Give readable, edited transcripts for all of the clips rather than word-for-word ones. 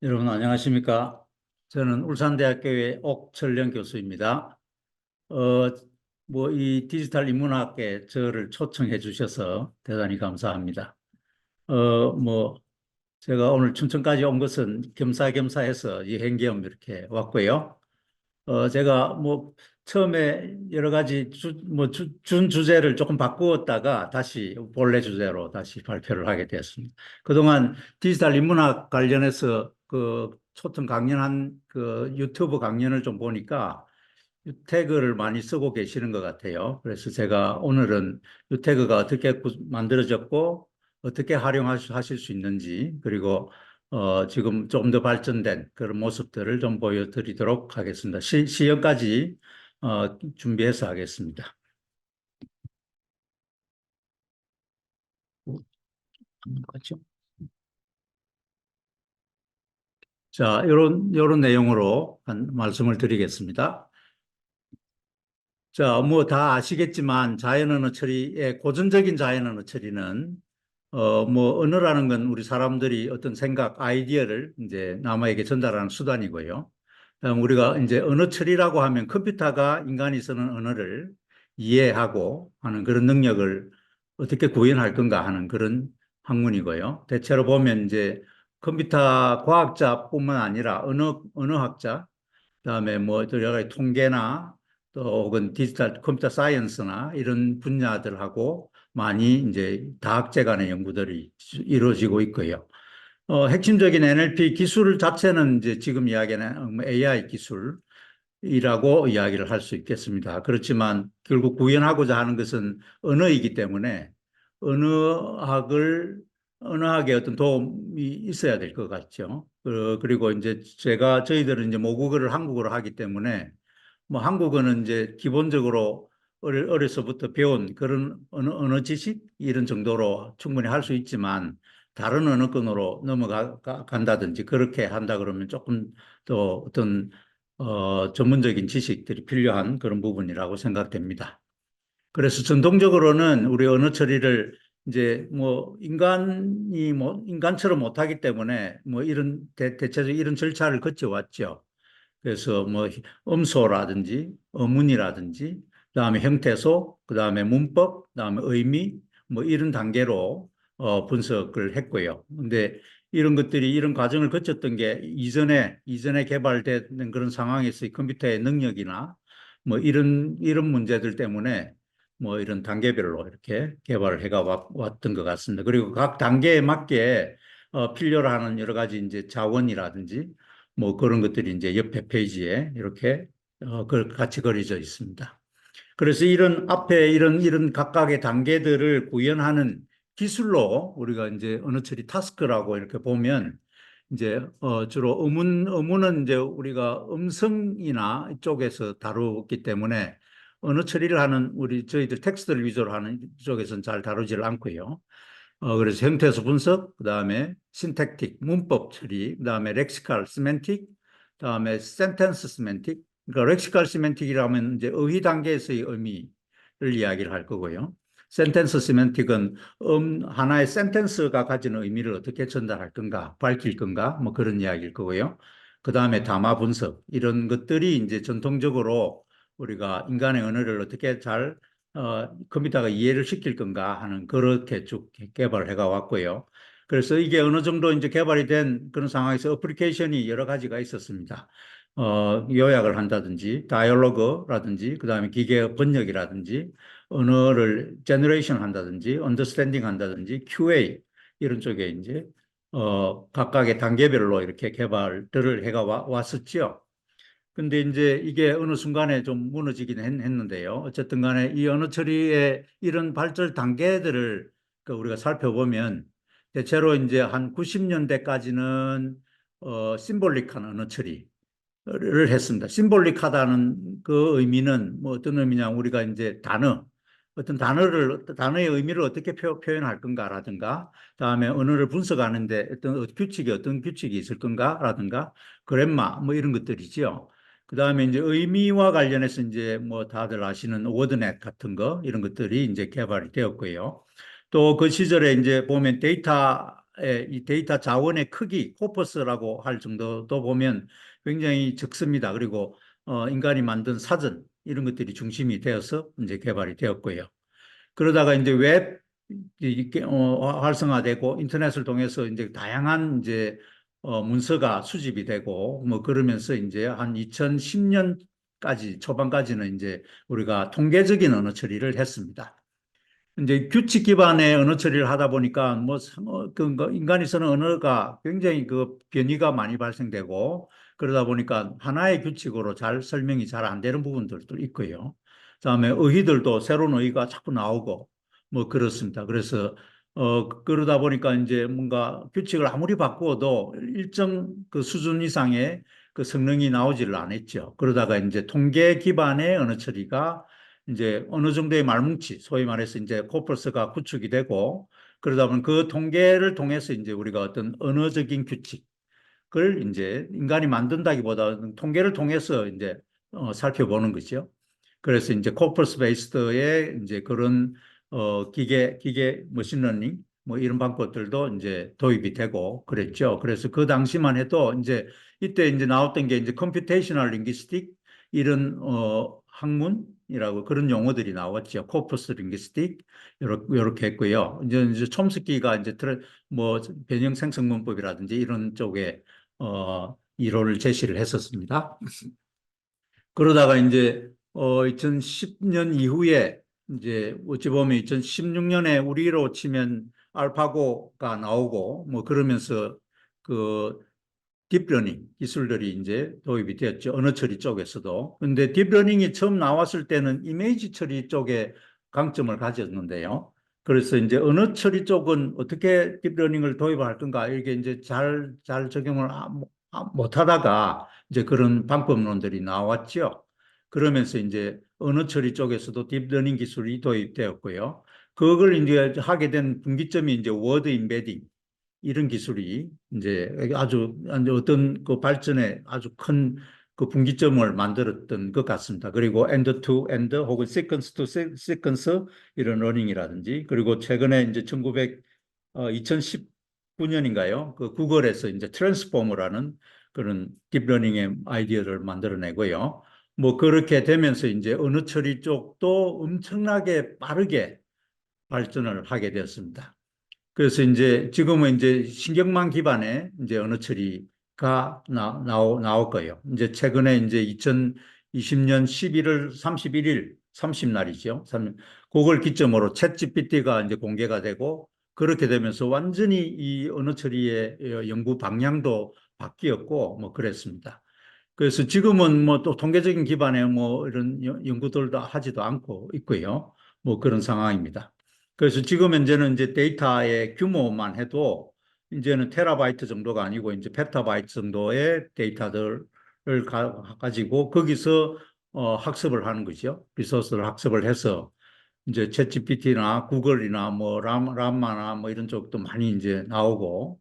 여러분 안녕하십니까? 저는 울산대학교의 옥철령 교수입니다. 어, 이 디지털 인문학에 저를 초청해 주셔서 대단히 감사합니다. 뭐 제가 오늘 춘천까지 온 것은 겸사겸사해서 여행 겸 이렇게 왔고요. 제가 처음에 여러 가지 준 주제를 조금 바꾸었다가 다시 본래 주제로 다시 발표를 하게 되었습니다. 그동안 디지털 인문학 관련해서 그 초청 강연한 그 유튜브 강연을 좀 보니까 유태그를 많이 쓰고 계시는 것 같아요. 그래서 제가 오늘은 유태그가 어떻게 만들어졌고 어떻게 활용하실 수 있는지, 그리고 지금 좀 더 발전된 그런 모습들을 좀 보여드리도록 하겠습니다. 시연까지 준비해서 하겠습니다. 그렇죠? 자, 요런 내용으로 한 말씀을 드리겠습니다. 자, 다 아시겠지만 자연언어 처리의 고전적인 자연언어 처리는 언어라는 건 우리 사람들이 어떤 생각, 아이디어를 이제 남에게 전달하는 수단이고요. 그다음 우리가 이제 언어 처리라고 하면 컴퓨터가 인간이 쓰는 언어를 이해하고 하는 그런 능력을 어떻게 구현할 건가 하는 그런 학문이고요. 대체로 보면 이제 컴퓨터 과학자뿐만 아니라 언어학자, 그다음에 또 여러 가지 통계나 또 혹은 디지털 컴퓨터 사이언스나 이런 분야들하고 많이 이제 다학제 간의 연구들이 이루어지고 있고요. 핵심적인 NLP 기술 자체는 이제 지금 이야기하는 AI 기술이라고 이야기를 할 수 있겠습니다. 그렇지만 결국 구현하고자 하는 것은 언어이기 때문에 언어학을 언어학에 어떤 도움이 있어야 될 것 같죠. 그리고 이제 저희들은 이제 모국어를 한국어로 하기 때문에 한국어는 이제 기본적으로 어려서부터 배운 그런 언어 지식 이런 정도로 충분히 할 수 있지만 다른 언어권으로 넘어간다든지 그렇게 한다 그러면 조금 더 어떤 전문적인 지식들이 필요한 그런 부분이라고 생각됩니다. 그래서 전통적으로는 우리 언어 처리를 이제 인간처럼 못하기 때문에 대체적으로 이런 절차를 거쳐왔죠. 그래서 음소라든지 어문이라든지 그다음에 형태소, 그다음에 문법, 그다음에 의미 이런 단계로 분석을 했고요. 근데 이런 과정을 거쳤던 게 이전에 개발된 그런 상황에서의 컴퓨터의 능력이나 이런 문제들 때문에 이런 단계별로 이렇게 개발을 해가 왔던 것 같습니다. 그리고 각 단계에 맞게 필요로 하는 여러 가지 이제 자원이라든지 그런 것들이 이제 옆에 페이지에 이렇게 같이 그려져 있습니다. 그래서 이런 앞에 이런 각각의 단계들을 구현하는 기술로 우리가 이제 언어 처리 타스크라고 이렇게 보면 이제 주로 어문은 이제 우리가 음성이나 이쪽에서 다루기 때문에 언어 처리를 하는 저희들 텍스트를 위주로 하는 쪽에서는 잘 다루지를 않고요. 그래서 형태소 분석, 그다음에 신택틱, 문법 처리, 그다음에 렉시칼, 시멘틱, 그다음에 센텐스 시멘틱. 그러니까 렉시칼 시멘틱이라면 이제 어휘 단계에서의 의미를 이야기를 할 거고요. 센텐스 시멘틱은 하나의 센텐스가 가지는 의미를 어떻게 전달할 건가, 밝힐 건가, 그런 이야기일 거고요. 그다음에 담화 분석, 이런 것들이 이제 전통적으로 우리가 인간의 언어를 어떻게 잘 컴퓨터가 이해를 시킬 건가 하는 그렇게 쭉 개발을 해가 왔고요. 그래서 이게 어느 정도 이제 개발이 된 그런 상황에서 어플리케이션이 여러 가지가 있었습니다. 요약을 한다든지, 다이얼로그라든지, 그 다음에 기계 번역이라든지, 언어를 제너레이션 한다든지, 언더스탠딩 한다든지, QA 이런 쪽에 이제 각각의 단계별로 이렇게 개발들을 해가 왔었죠. 근데 이제 이게 어느 순간에 좀 무너지긴 했는데요. 어쨌든 간에 이 언어 처리의 이런 발전 단계들을 우리가 살펴보면 대체로 이제 한 90년대까지는 심볼릭한 언어 처리를 했습니다. 심볼릭하다는 그 의미는 어떤 의미냐, 우리가 이제 어떤 단어의 의미를 어떻게 표현할 건가라든가, 다음에 언어를 분석하는데 어떤 규칙이 있을 건가라든가, 그램마 이런 것들이죠. 그 다음에 이제 의미와 관련해서 이제 다들 아시는 워드넷 같은 거 이런 것들이 이제 개발이 되었고요. 또 그 시절에 이제 보면 이 데이터 자원의 크기, 코퍼스라고 할 정도도 보면 굉장히 적습니다. 그리고 인간이 만든 사전 이런 것들이 중심이 되어서 이제 개발이 되었고요. 그러다가 이제 웹 활성화되고 인터넷을 통해서 이제 다양한 이제 문서가 수집이 되고 뭐 그러면서 이제 한 2010년까지 초반까지는 이제 우리가 통계적인 언어 처리를 했습니다. 이제 규칙 기반의 언어 처리를 하다 보니까 인간이 쓰는 언어가 굉장히 그 변이가 많이 발생되고 그러다 보니까 하나의 규칙으로 설명이 잘 안 되는 부분들도 있고요. 그다음에 어휘들도 새로운 어휘가 자꾸 나오고 뭐 그렇습니다. 그래서 그러다 보니까 이제 뭔가 규칙을 아무리 바꾸어도 일정 그 수준 이상의 그 성능이 나오지를 않았죠. 그러다가 이제 통계 기반의 언어 처리가 이제 어느 정도의 말뭉치, 소위 말해서 이제 코퍼스가 구축이 되고 그러다 보면 그 통계를 통해서 이제 우리가 어떤 언어적인 규칙을 이제 인간이 만든다기보다 통계를 통해서 이제 살펴보는 거죠. 그래서 이제 코퍼스 베이스드의 이제 그런 기계 머신러닝 뭐 이런 방법들도 이제 도입이 되고 그랬죠. 그래서 그 당시만 해도 이제 이때 이제 나왔던 게 이제 컴퓨테이셔널 링귀스틱 이런 학문이라고 그런 용어들이 나왔죠. 코퍼스 링귀스틱 이렇게 했고요. 이제 촘스키가 이제 뭐 변형 생성 문법이라든지 이런 쪽에 이론을 제시를 했었습니다. 그러다가 이제 2010년 이후에 이제 어찌 보면 2016년에 우리로 치면 알파고가 나오고 뭐 그러면서 그 딥러닝 기술들이 이제 도입이 되었죠. 언어 처리 쪽에서도. 근데 딥러닝이 처음 나왔을 때는 이미지 처리 쪽에 강점을 가졌는데요. 그래서 이제 언어 처리 쪽은 어떻게 딥러닝을 도입할 건가 이게 이제 잘 적용을 못 하다가 이제 그런 방법론들이 나왔죠. 그러면서 이제 언어 처리 쪽에서도 딥러닝 기술이 도입되었고요. 그걸 이제 하게 된 분기점이 이제 워드 임베딩 이런 기술이 이제 아주 어떤 그 발전에 아주 큰 그 분기점을 만들었던 것 같습니다. 그리고 엔드 투 엔드 혹은 시퀀스 투 시퀀스 이런 러닝이라든지 그리고 최근에 이제 2019년인가요? 그 구글에서 이제 트랜스포머라는 그런 딥러닝의 아이디어를 만들어내고요. 뭐 그렇게 되면서 이제 언어 처리 쪽도 엄청나게 빠르게 발전을 하게 되었습니다. 그래서 이제 지금은 이제 신경망 기반의 이제 언어 처리가 나올 거예요. 이제 최근에 이제 2020년 11월 31일 30날이죠. 그걸 기점으로 챗 GPT가 이제 공개가 되고 그렇게 되면서 완전히 이 언어 처리의 연구 방향도 바뀌었고 뭐 그랬습니다. 그래서 지금은 뭐 또 통계적인 기반의 뭐 이런 연구들도 하지도 않고 있고요. 뭐 그런 상황입니다. 그래서 지금 현재는 이제 데이터의 규모만 해도 이제는 테라바이트 정도가 아니고 이제 펜타바이트 정도의 데이터들을 가지고 거기서 학습을 하는 거죠. 리소스를 학습을 해서 이제 챗GPT나 구글이나 뭐 람마나 뭐 이런 쪽도 많이 이제 나오고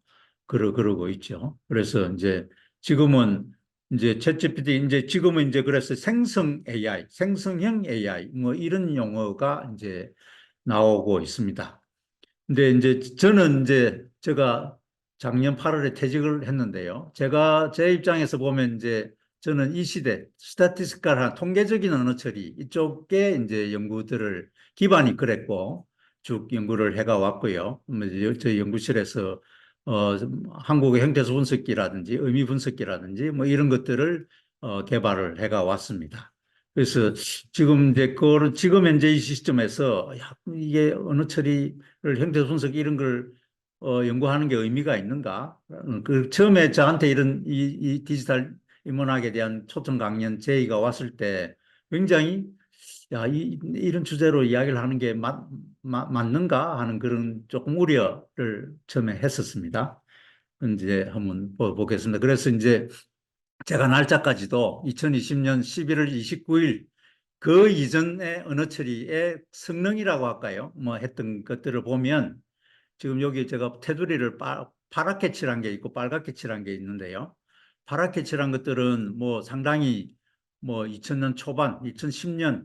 그러고 있죠. 그래서 이제 지금은 이제 챗GPT 이제 지금은 이제 그래서 생성 AI, 생성형 AI 뭐 이런 용어가 이제 나오고 있습니다. 근데 이제 저는 이제 제가 작년 8월에 퇴직을 했는데요. 제가 제 입장에서 보면 이제 저는 이 시대 스타티스티컬한 통계적인 언어 처리 이쪽에 이제 연구들을 기반이 그랬고 쭉 연구를 해가 왔고요. 저희 연구실에서 어, 한국의 형태소 분석기라든지 의미 분석기라든지 뭐 이런 것들을 개발을 해가 왔습니다. 그래서 지금 이제 그거를 지금 현재 이 시점에서 야, 이게 언어 처리를 형태 분석 이런 걸 연구하는 게 의미가 있는가? 그 처음에 저한테 이 디지털 인문학에 대한 초청 강연 제의가 왔을 때 굉장히 야, 이런 주제로 이야기를 하는 게 맞는가 하는 그런 조금 우려를 처음에 했었습니다. 이제 한번 보겠습니다. 그래서 이제 제가 날짜까지도 2020년 11월 29일 그 이전의 언어 처리의 성능이라고 할까요? 뭐 했던 것들을 보면 지금 여기 제가 테두리를 파랗게 칠한 게 있고 빨갛게 칠한 게 있는데요. 파랗게 칠한 것들은 뭐 상당히 뭐 2000년 초반, 2010년,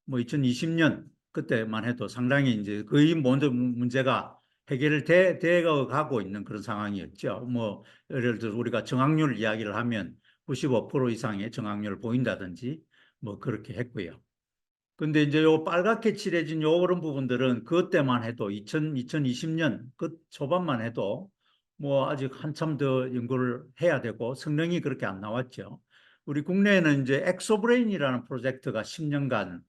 뭐 2020년 그때만 해도 상당히 이제 거의 모든 문제가 해결되어 가고 있는 그런 상황이었죠. 뭐 예를 들어 우리가 정확률 이야기를 하면 95% 이상의 정확률을 보인다든지 뭐 그렇게 했고요. 근데 이제 요 빨갛게 칠해진 요런 부분들은 그때만 해도 2020년 그 초반만 해도 뭐 아직 한참 더 연구를 해야 되고 성능이 그렇게 안 나왔죠. 우리 국내에는 이제 엑소브레인이라는 프로젝트가 10년간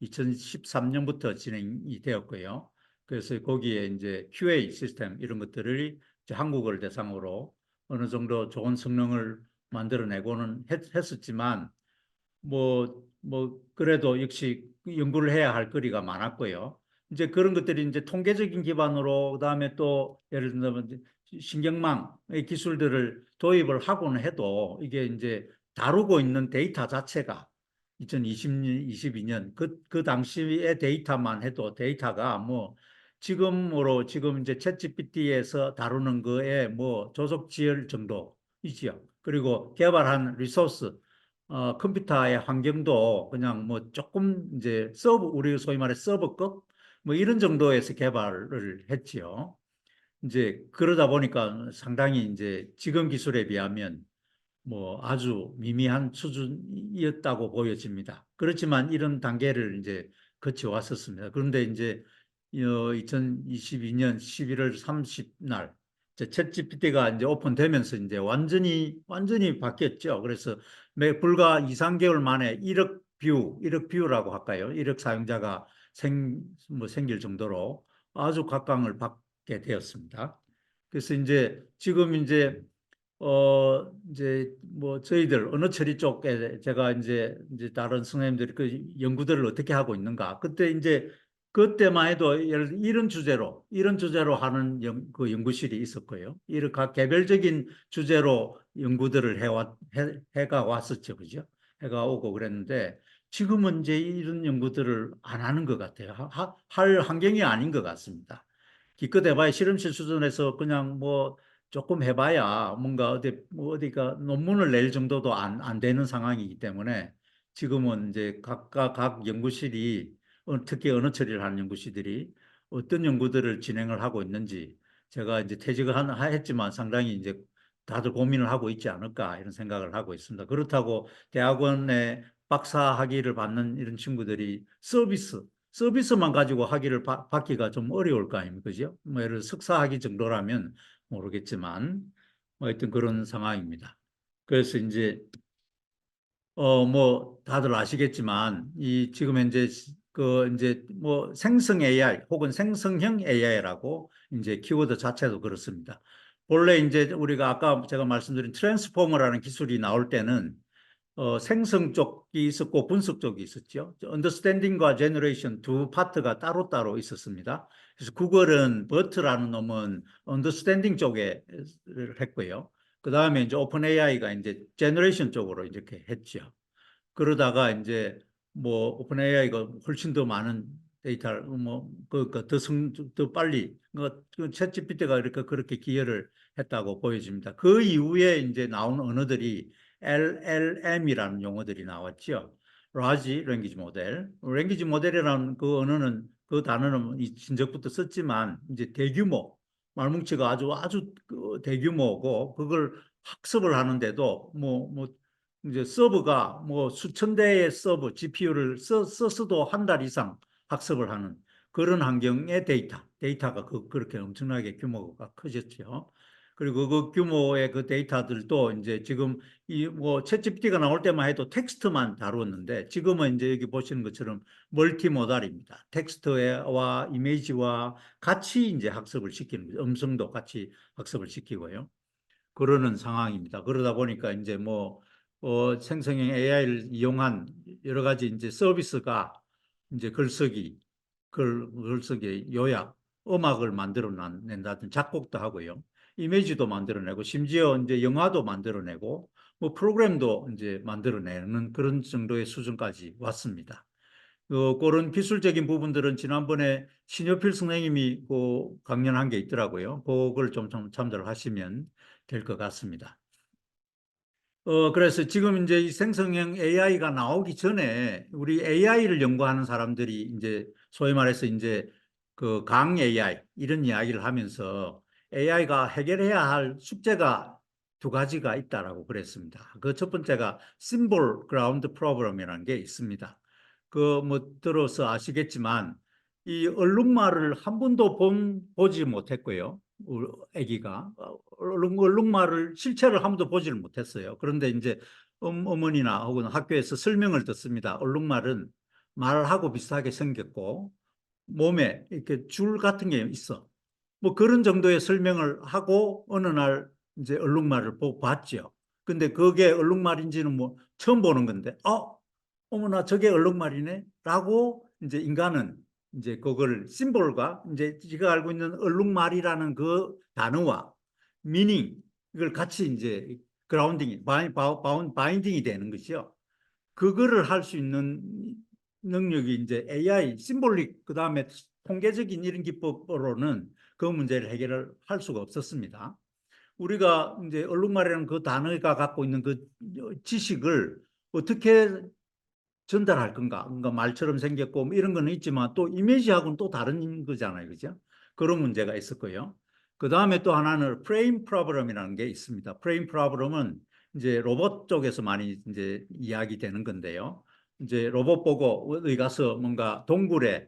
2013년부터 진행이 되었고요. 그래서 거기에 이제 QA 시스템 이런 것들을 이제 한국을 대상으로 어느 정도 좋은 성능을 만들어내고는 했었지만 그래도 역시 연구를 해야 할 거리가 많았고요. 이제 그런 것들이 이제 통계적인 기반으로, 그다음에 또 예를 들면 신경망의 기술들을 도입을 하고는 해도 이게 이제 다루고 있는 데이터 자체가 2020년, 22년 그 당시의 데이터만 해도 데이터가 뭐 지금 이제 챗GPT에서 다루는 거에 뭐 조속 지열 정도이지요. 그리고 개발한 리소스 컴퓨터의 환경도 그냥 뭐 조금 이제 우리 소위 말해 서버급 뭐 이런 정도에서 개발을 했지요. 이제 그러다 보니까 상당히 이제 지금 기술에 비하면 뭐 아주 미미한 수준이었다고 보여집니다. 그렇지만 이런 단계를 이제 거쳐왔었습니다. 그런데 이제 2022년 11월 30날 챗GPT가 이제 오픈되면서 이제 완전히 바뀌었죠. 그래서 불과 2, 3개월 만에 1억 뷰라고 할까요? 1억 사용자가 생길 정도로 아주 각광을 받게 되었습니다. 그래서 이제 지금 이제 뭐 저희들 언어 처리 쪽에 제가 이제 다른 선생님들이 그 연구들을 어떻게 하고 있는가. 그때 이제 그때만 해도 이런 주제로 하는 그 연구실이 있었고요. 이런 각 개별적인 주제로 연구들을 해가 왔었죠. 그죠? 해가 오고 그랬는데 지금은 이제 이런 연구들을 안 하는 것 같아요. 할 환경이 아닌 것 같습니다. 기껏 해봐야 실험실 수준에서 그냥 뭐 조금 해봐야 뭔가 어디가 논문을 낼 정도도 안 되는 상황이기 때문에 지금은 이제 각 연구실이 특히 언어 처리를 하는 연구실들이 어떤 연구들을 진행을 하고 있는지 제가 이제 퇴직을 했지만 상당히 이제 다들 고민을 하고 있지 않을까 이런 생각을 하고 있습니다. 그렇다고 대학원에 박사 학위를 받는 이런 친구들이 서비스만 가지고 학위를 받기가 좀 어려울 거 아닙니까? 그죠? 뭐 예를 들어 석사 학위 정도라면 모르겠지만 뭐 하여튼 그런 상황입니다. 그래서 뭐 다들 아시겠지만 이 지금 현재 그 이제 뭐 생성 AI 혹은 생성형 AI라고 이제 키워드 자체도 그렇습니다. 본래 이제 우리가 아까 제가 말씀드린 트랜스포머라는 기술이 나올 때는 생성 쪽이 있었고 분석 쪽이 있었죠. 언더스탠딩과 제너레이션 두 파트가 따로따로 있었습니다. 그래서 구글은 버트라는 놈은 언더스탠딩 쪽에 했고요. 그 다음에 이제 오픈 AI가 이제 제너레이션 쪽으로 이렇게 했죠. 그러다가 이제 뭐 오픈 AI가 훨씬 더 많은 데이터를 더 빨리 챗 GPT가 이렇게 그렇게 기여를 했다고 보여집니다. 그 이후에 이제 나온 언어들이 LLM이라는 용어들이 나왔죠. Large Language Model. 랭귀지 모델이라는 그 언어는 그 단어는 진적부터 썼지만 이제 대규모 말뭉치가 아주 그 대규모고 그걸 학습을 하는데도 뭐 이제 서버가 뭐 수천 대의 서버 GPU를 써서도 한 달 이상 학습을 하는 그런 환경의 데이터가 그렇게 엄청나게 규모가 커졌죠. 그리고 그 규모의 그 데이터들도 이제 지금 이 뭐 챗GPT가 나올 때만 해도 텍스트만 다루었는데 지금은 이제 여기 보시는 것처럼 멀티모달입니다. 텍스트와 이미지와 같이 이제 학습을 시키는 거죠. 음성도 같이 학습을 시키고요. 그러는 상황입니다. 그러다 보니까 이제 생성형 AI를 이용한 여러 가지 이제 서비스가 이제 글쓰기, 요약, 음악을 만들어낸다든 작곡도 하고요. 이미지도 만들어내고 심지어 이제 영화도 만들어내고 뭐 프로그램도 이제 만들어내는 그런 정도의 수준까지 왔습니다. 그런 기술적인 부분들은 지난번에 신효필 선생님이 강연한 게 있더라고요. 그걸 좀 참조를 하시면 될 것 같습니다. 그래서 지금 이제 이 생성형 AI가 나오기 전에 우리 AI를 연구하는 사람들이 이제 소위 말해서 이제 그 강 AI 이런 이야기를 하면서 AI가 해결해야 할 숙제가 두 가지가 있다라고 그랬습니다. 그 첫 번째가 심볼 그라운드 프로그램이라는 게 있습니다. 그 뭐 들어서 아시겠지만 이 얼룩말을 한 번도 보지 못했고요. 우리 아기가 얼룩말을 실체를 한 번도 보지를 못했어요. 그런데 이제 어머니나 혹은 학교에서 설명을 듣습니다. 얼룩말은 말하고 비슷하게 생겼고 몸에 이렇게 줄 같은 게 있어. 뭐 그런 정도의 설명을 하고 어느 날 이제 얼룩말을 봤죠. 근데 그게 얼룩말인지는 뭐 처음 보는 건데, 어머나 저게 얼룩말이네? 라고 이제 인간은 이제 그걸 심볼과 이제 제가 알고 있는 얼룩말이라는 그 단어와 미닝 이걸 같이 이제 그라운딩이 바인딩이 되는 것이요. 그거를 할 수 있는 능력이 이제 AI, 심볼릭, 그 다음에 통계적인 이런 기법으로는 그 문제를 해결을 할 수가 없었습니다. 우리가 이제 얼룩말이라는 그 단어가 갖고 있는 그 지식을 어떻게 전달할 건가? 그러니까 말처럼 생겼고 뭐 이런 거는 있지만 또 이미지하고는 또 다른 거잖아요. 그죠? 그런 문제가 있었고요. 그 다음에 또 하나는 프레임 프로블럼이라는 게 있습니다. 프레임 프로블럼은 이제 로봇 쪽에서 많이 이제 이야기되는 건데요. 이제 로봇 보고 어디 가서 뭔가 동굴에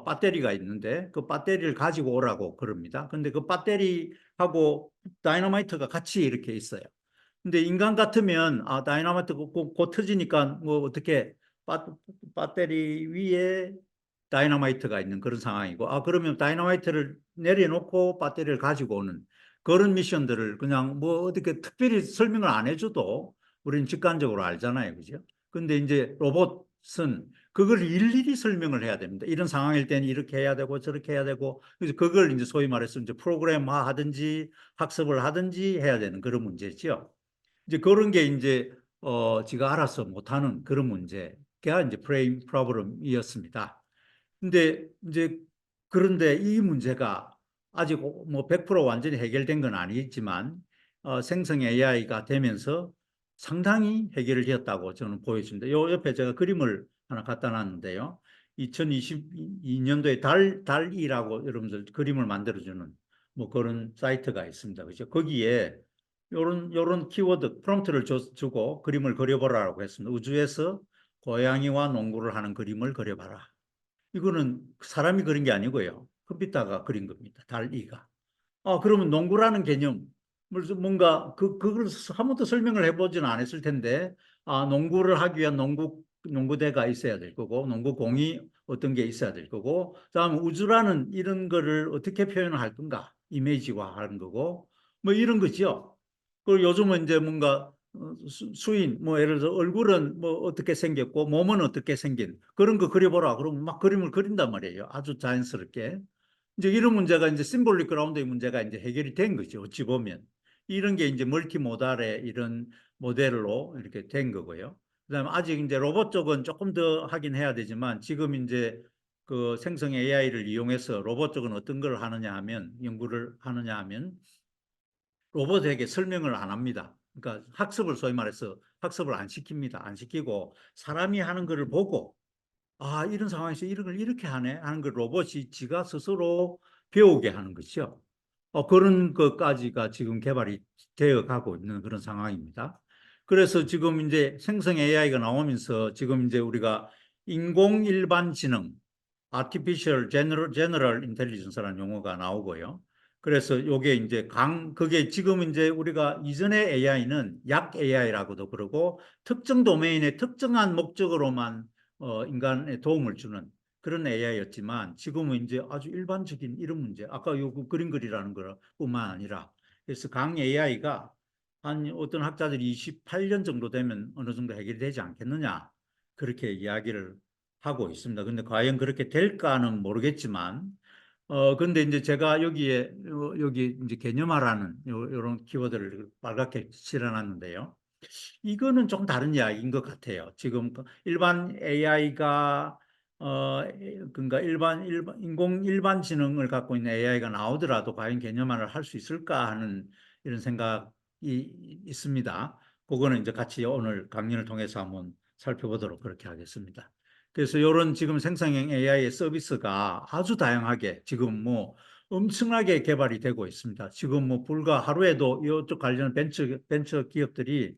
배터리가 있는데 그 배터리를 가지고 오라고 그럽니다. 근데 그 배터리하고 다이너마이트가 같이 이렇게 있어요. 근데 인간 같으면 다이너마이트 곧 터지니까 뭐 어떻게 바, 배터리 위에 다이너마이트가 있는 그런 상황이고 그러면 다이너마이트를 내려놓고 배터리를 가지고 오는 그런 미션들을 그냥 뭐 어떻게 특별히 설명을 안 해줘도 우리는 직관적으로 알잖아요. 그죠? 근데 이제 로봇은 그걸 일일이 설명을 해야 됩니다. 이런 상황일 때는 이렇게 해야 되고 저렇게 해야 되고 그래서 그걸 이제 소위 말해서 이제 프로그램화 하든지 학습을 하든지 해야 되는 그런 문제죠. 이제 그런 게 이제 지가 알아서 못하는 그런 문제가 이제 프레임 프로블럼이었습니다. 근데 이제 그런데 이 문제가 아직 뭐 100% 완전히 해결된 건 아니지만 생성 AI가 되면서 상당히 해결을 되었다고 저는 보여집니다. 요 옆에 제가 그림을 하나 갖다 놨는데요. 2022년도에 달이라고 여러분들 그림을 만들어주는 뭐 그런 사이트가 있습니다. 그죠? 거기에 요런 키워드 프롬프트를 주고 그림을 그려보라고 했습니다. 우주에서 고양이와 농구를 하는 그림을 그려봐라. 이거는 사람이 그린 게 아니고요. 컴퓨터가 그린 겁니다. 달이가. 그러면 농구라는 개념, 뭔가 그걸 한 번도 설명을 해보지는 않았을 텐데, 농구를 하기 위한 농구대가 있어야 될 거고, 농구공이 어떤 게 있어야 될 거고, 그다음에 우주라는 이런 거를 어떻게 표현을 할 건가, 이미지화 하는 거고, 뭐 이런 거죠. 그리고 요즘은 이제 뭔가 수인, 뭐 예를 들어 얼굴은 뭐 어떻게 생겼고, 몸은 어떻게 생긴 그런 거 그려보라. 그러면 막 그림을 그린단 말이에요. 아주 자연스럽게. 이제 이런 문제가 이제 심볼릭 그라운드의 문제가 이제 해결이 된 거죠. 어찌 보면. 이런 게 이제 멀티모달의 이런 모델로 이렇게 된 거고요. 그다음에 아직 이제 로봇 쪽은 조금 더 하긴 해야 되지만 지금 이제 그 생성 AI를 이용해서 로봇 쪽은 어떤 걸 하느냐 하면 연구를 하느냐 하면 로봇에게 설명을 안 합니다. 그러니까 학습을 소위 말해서 학습을 안 시킵니다. 안 시키고 사람이 하는 거를 보고 이런 상황에서 이런 걸 이렇게 하네 하는 걸 로봇이 지가 스스로 배우게 하는 것이요. 그런 것까지가 지금 개발이 되어 가고 있는 그런 상황입니다. 그래서 지금 이제 생성 AI가 나오면서 지금 이제 우리가 인공 일반 지능, Artificial General Intelligence라는 용어가 나오고요. 그래서 요게 이제 그게 지금 이제 우리가 이전의 AI는 약 AI라고도 그러고 특정 도메인의 특정한 목적으로만 인간에 도움을 주는 그런 AI였지만 지금은 이제 아주 일반적인 이런 문제, 아까 요 그림 그리라는 것뿐만 아니라 그래서 강 AI가 한 어떤 학자들이 28년 정도 되면 어느 정도 해결이 되지 않겠느냐 그렇게 이야기를 하고 있습니다. 근데 과연 그렇게 될까는 모르겠지만 근데 이제 제가 여기에 여기 이제 개념화라는 요런 키워드를 빨갛게 칠해놨는데요. 이거는 좀 다른 이야기인 것 같아요. 지금 일반 AI가 그러니까 일반 지능을 갖고 있는 AI가 나오더라도 과연 개념화를 할 수 있을까 하는 이런 생각이 있습니다. 그거는 이제 같이 오늘 강연을 통해서 한번 살펴보도록 그렇게 하겠습니다. 그래서 이런 지금 생성형 AI의 서비스가 아주 다양하게 지금 뭐 엄청나게 개발이 되고 있습니다. 지금 뭐 불과 하루에도 이쪽 관련 벤처 기업들이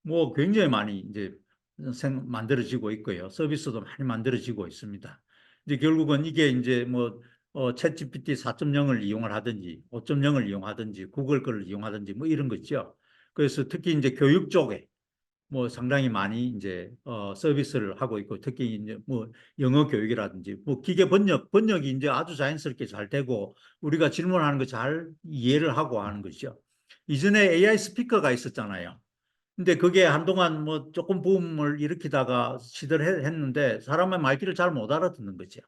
뭐 굉장히 많이 이제 만들어지고 있고요. 서비스도 많이 만들어지고 있습니다. 이제 결국은 이게 이제 뭐 챗 GPT 4.0을 이용을 하든지 5.0을 이용하든지 구글 거를 이용하든지 뭐 이런 거죠. 그래서 특히 이제 교육 쪽에 뭐 상당히 많이 이제 서비스를 하고 있고 특히 이제 뭐 영어 교육이라든지 뭐 기계 번역이 이제 아주 자연스럽게 잘 되고 우리가 질문하는 거 잘 이해를 하고 하는 것이죠. 이전에 AI 스피커가 있었잖아요. 근데 그게 한동안 뭐 조금 붐을 일으키다가 시들을 했는데 사람의 말귀를 잘 못 알아듣는 거죠.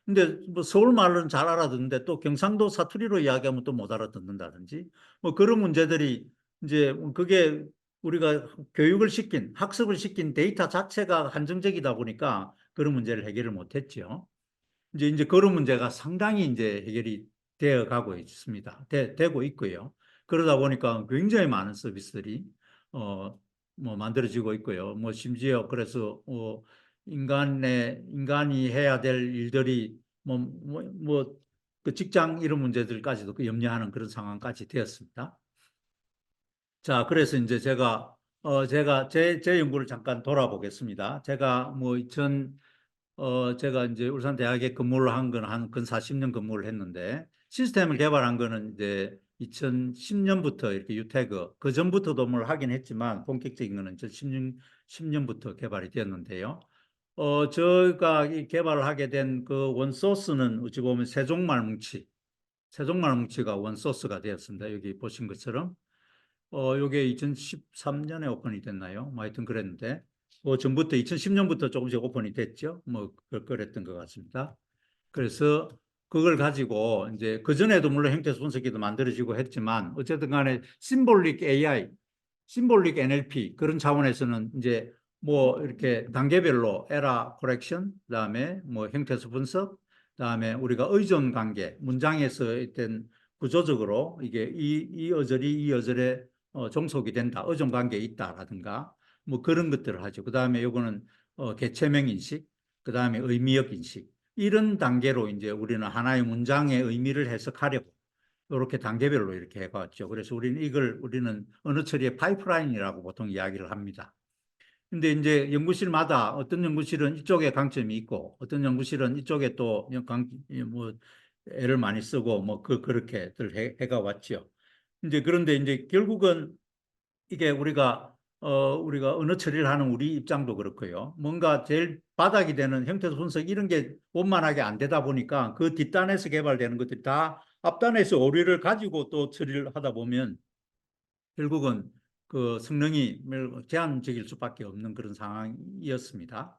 근데 뭐 서울 말은 잘 알아듣는데 또 경상도 사투리로 이야기하면 또 못 알아듣는다든지 뭐 그런 문제들이 이제 그게 우리가 교육을 시킨 학습을 시킨 데이터 자체가 한정적이다 보니까 그런 문제를 해결을 못 했죠. 이제 그런 문제가 상당히 이제 해결이 되어 가고 있습니다. 되고 있고요. 그러다 보니까 굉장히 많은 서비스들이 어, 뭐 만들어지고 있고요. 뭐 심지어 그래서 인간이 해야 될 일들이 그 직장 이런 문제들까지도 그 염려하는 그런 상황까지 되었습니다. 자, 그래서 이제 제가 제 연구를 잠깐 돌아보겠습니다. 제가 이제 울산 대학에 근무를 한 건 근 40년 근무를 했는데 시스템을 개발한 거는 이제 2010년부터 이렇게 유태그 그 전부터도 뭘 하긴 했지만 본격적인 거는 10년부터 개발이 되었는데요. 저희가 이 개발을 하게 된 그 원소스는 어찌 보면 세종말뭉치가 원소스가 되었습니다. 여기 보신 것처럼. 요게 2013년에 오픈이 됐나요? 뭐 하여튼 그랬는데, 전부터 2010년부터 조금씩 오픈이 됐죠. 뭐, 그랬던 것 같습니다. 그래서 그걸 가지고 이제 그전에도 물론 형태 분석기도 만들어지고 했지만 어쨌든 간에 심볼릭 AI, 심볼릭 NLP 그런 차원에서는 이제 뭐 이렇게 단계별로 에러 코렉션, 그다음에 뭐 형태수 분석, 그다음에 우리가 의존 관계, 문장에서 있던 구조적으로 이게 이 어절이 이 어절에 종속이 된다, 의존 관계에 있다라든가 뭐 그런 것들을 하죠. 그다음에 요거는 개체명 인식, 그다음에 의미역 인식 이런 단계로 이제 우리는 하나의 문장의 의미를 해석하려고 이렇게 단계별로 이렇게 해봤죠. 그래서 우리는 언어 처리의 파이프라인이라고 보통 이야기를 합니다. 근데 이제 연구실마다 어떤 연구실은 이쪽에 강점이 있고 어떤 연구실은 이쪽에 또 뭐 애를 많이 쓰고 뭐 그렇게들 해가 왔죠. 이제 그런데 이제 결국은 이게 우리가 언어 처리를 하는 우리 입장도 그렇고요. 뭔가 제일 바닥이 되는 형태소 분석 이런 게 원만하게 안 되다 보니까 그 뒷단에서 개발되는 것들이 다 앞단에서 오류를 가지고 또 처리를 하다 보면 결국은 그 성능이 제한적일 수밖에 없는 그런 상황이었습니다.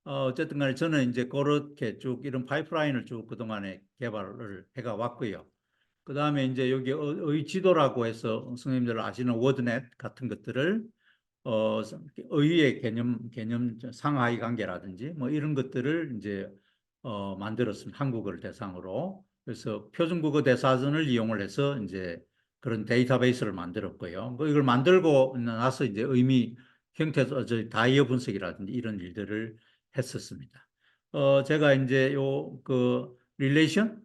어쨌든 간에 저는 이제 그렇게 쭉 이런 파이프라인을 쭉 그동안에 개발을 해가 왔고요. 그 다음에 이제 여기 의지도라고 해서 선생님들 아시는 워드넷 같은 것들을 의의 개념 상하이 관계라든지 뭐 이런 것들을 이제 만들었습니다. 한국어를 대상으로. 그래서 표준국어 대사전을 이용을 해서 이제 그런 데이터베이스를 만들었고요. 뭐 이걸 만들고 나서 이제 형태, 다이어 분석이라든지 이런 일들을 했었습니다. 제가 이제 릴레이션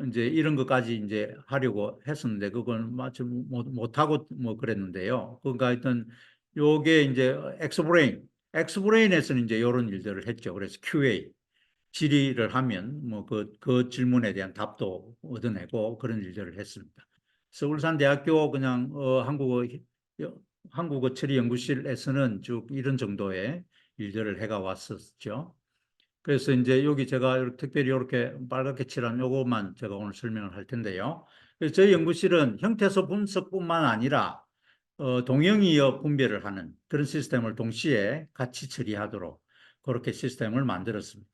이제 이런 것까지 이제 하려고 했었는데 그건 마침 못하고 뭐 그랬는데요. 그러니까 하여튼 요게 이제 엑스브레인에서는 이제 이런 일들을 했죠. 그래서 QA 질의를 하면 뭐 그 질문에 대한 답도 얻어내고 그런 일들을 했습니다. 서울산대학교 그냥 한국어 처리 연구실에서는 쭉 이런 정도의 일들을 해가 왔었죠. 그래서 이제 여기 제가 특별히 이렇게 빨갛게 칠한 요것만 제가 오늘 설명을 할 텐데요. 그래서 저희 연구실은 형태소 분석뿐만 아니라 동형이어 분별을 하는 그런 시스템을 동시에 같이 처리하도록 그렇게 시스템을 만들었습니다.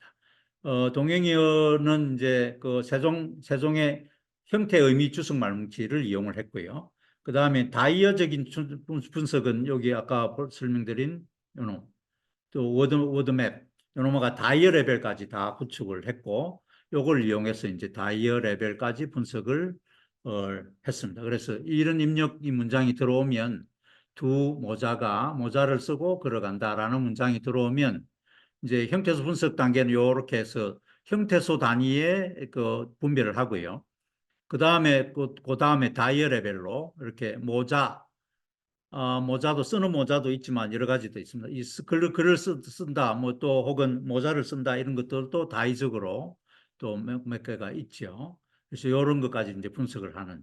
동형이어는 이제 그 세종의 형태 의미 주석 말뭉치를 이용을 했고요. 그 다음에 다이어적인 분석은 여기 아까 설명드린 또 워드맵, 요노마가 다이어 레벨까지 다 구축을 했고, 요걸 이용해서 이제 다이어 레벨까지 분석을 했습니다. 그래서 이런 이 문장이 들어오면 모자를 쓰고 걸어간다라는 문장이 들어오면 이제 형태소 분석 단계는 요렇게 해서 형태소 단위의 그 분별을 하고요. 그 다음에 그 다음에 다이어 레벨로 이렇게 모자도 쓰는 모자도 있지만 여러 가지도 있습니다. 글을 쓴다, 뭐 또 혹은 모자를 쓴다 이런 것들도 다이적으로 또 몇 개가 있죠. 그래서 이런 것까지 이제 분석을 하는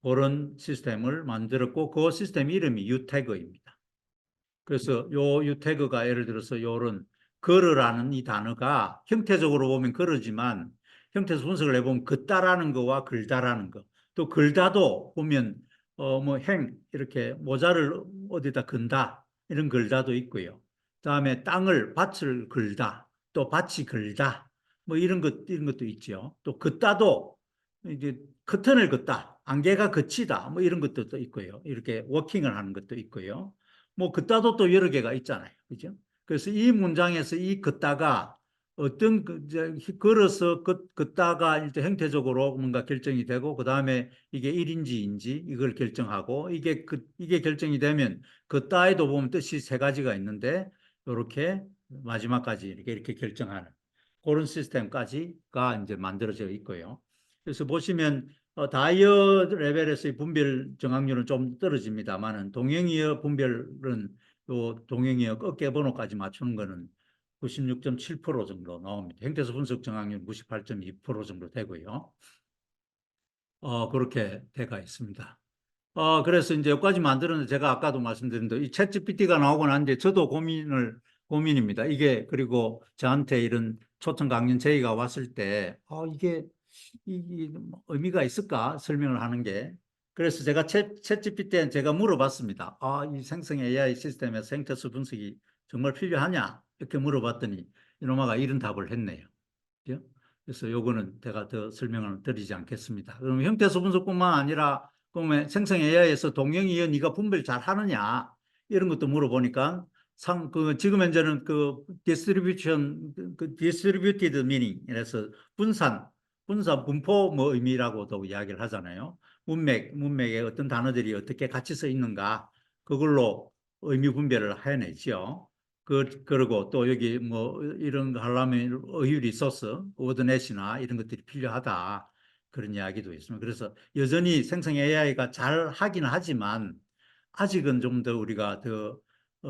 그런 시스템을 만들었고 그 시스템 이름이 유태그입니다. 그래서 요 유태그가 예를 들어서 요런 걸으라는 이 단어가 형태적으로 보면 걸으지만 형태에서 분석을 해보면 긋다라는 거와 글다라는 거, 또 글다도 보면 뭐 이렇게 모자를 어디다 건다 이런 글다도 있고요. 그다음에 밭을 걸다, 또 밭이 걸다, 뭐 이런 것도 있죠. 또 긋다도 이제 커튼을 긋다, 안개가 걷히다, 뭐 이런 것도 있고요. 이렇게 워킹을 하는 것도 있고요. 뭐 긋다도 또 여러 개가 있잖아요. 그죠? 그래서 이 문장에서 이 긋다가 어떤 걸어서 긋다가 일단 형태적으로 뭔가 결정이 되고 그다음에 이게 1인지 2인지 이걸 결정하고 이게 결정이 되면 긋다에도 보면 뜻이 세 가지가 있는데 이렇게 마지막까지 이렇게 결정하는 그런 시스템까지가 이제 만들어져 있고요. 그래서 보시면 다이어 레벨에서의 분별 정확률은 좀 떨어집니다만은 동형이어 분별은 또 동형이어 어깨 번호까지 맞추는 거는 96.7% 정도 나옵니다. 형태소 분석 정확률 98.2% 정도 되고요. 그렇게 돼가 있습니다. 그래서 이제 여기까지 만들었는데 제가 아까도 말씀드린 대로 이 챗GPT가 나오고 난 뒤에 저도 고민입니다. 이게 그리고 저한테 이런 초청 강연 제의가 왔을 때, 이게 의미가 있을까? 설명을 하는 게. 그래서 제가 챗GPT한테 제가 물어봤습니다. 이 생성 AI 시스템에서 생태수 분석이 정말 필요하냐? 이렇게 물어봤더니 이놈아가 이런 답을 했네요. 그죠? 그래서 요거는 제가 더 설명을 드리지 않겠습니다. 그럼 형태수 분석뿐만 아니라 그러면 생성 AI에서 동형이어 네가 분별 잘 하느냐? 이런 것도 물어보니까 지금 현재는 distributed meaning, 그래서 분포 뭐 의미라고도 이야기를 하잖아요. 문맥에 어떤 단어들이 어떻게 같이 써 있는가, 그걸로 의미 분별을 해내죠. 그리고 또 여기 뭐 이런 거 하려면 어휘 리소스, 워드넷이나 이런 것들이 필요하다. 그런 이야기도 있습니다. 그래서 여전히 생성 AI가 잘 하긴 하지만 아직은 좀 더 우리가 더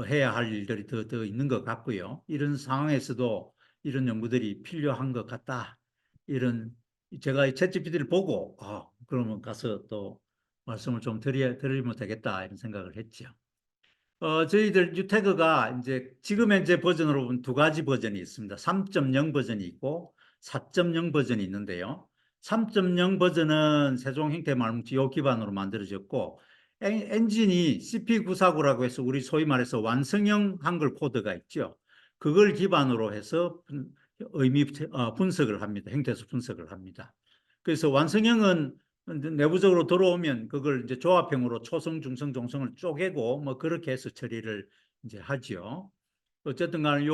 해야 할 일들이 더 있는 것 같고요. 이런 상황에서도 이런 연구들이 필요한 것 같다. 이런 제가 이 챗GPT를 보고 그러면 가서 또 말씀을 좀 드리면 되겠다 이런 생각을 했죠. 저희들 유태그가 이제 지금 현재 버전으로 보면 두 가지 버전이 있습니다. 3.0 버전이 있고 4.0 버전이 있는데요. 3.0 버전은 세종 형태 말뭉치 요 기반으로 만들어졌고 엔진이 CP949라고 해서 우리 소위 말해서 완성형 한글 코드가 있죠. 그걸 기반으로 해서 분석을 합니다. 형태수 분석을 합니다. 그래서 완성형은 내부적으로 들어오면 그걸 이제 조합형으로 초성, 중성, 종성을 쪼개고 뭐 그렇게 해서 처리를 이제 하지요. 어쨌든 간에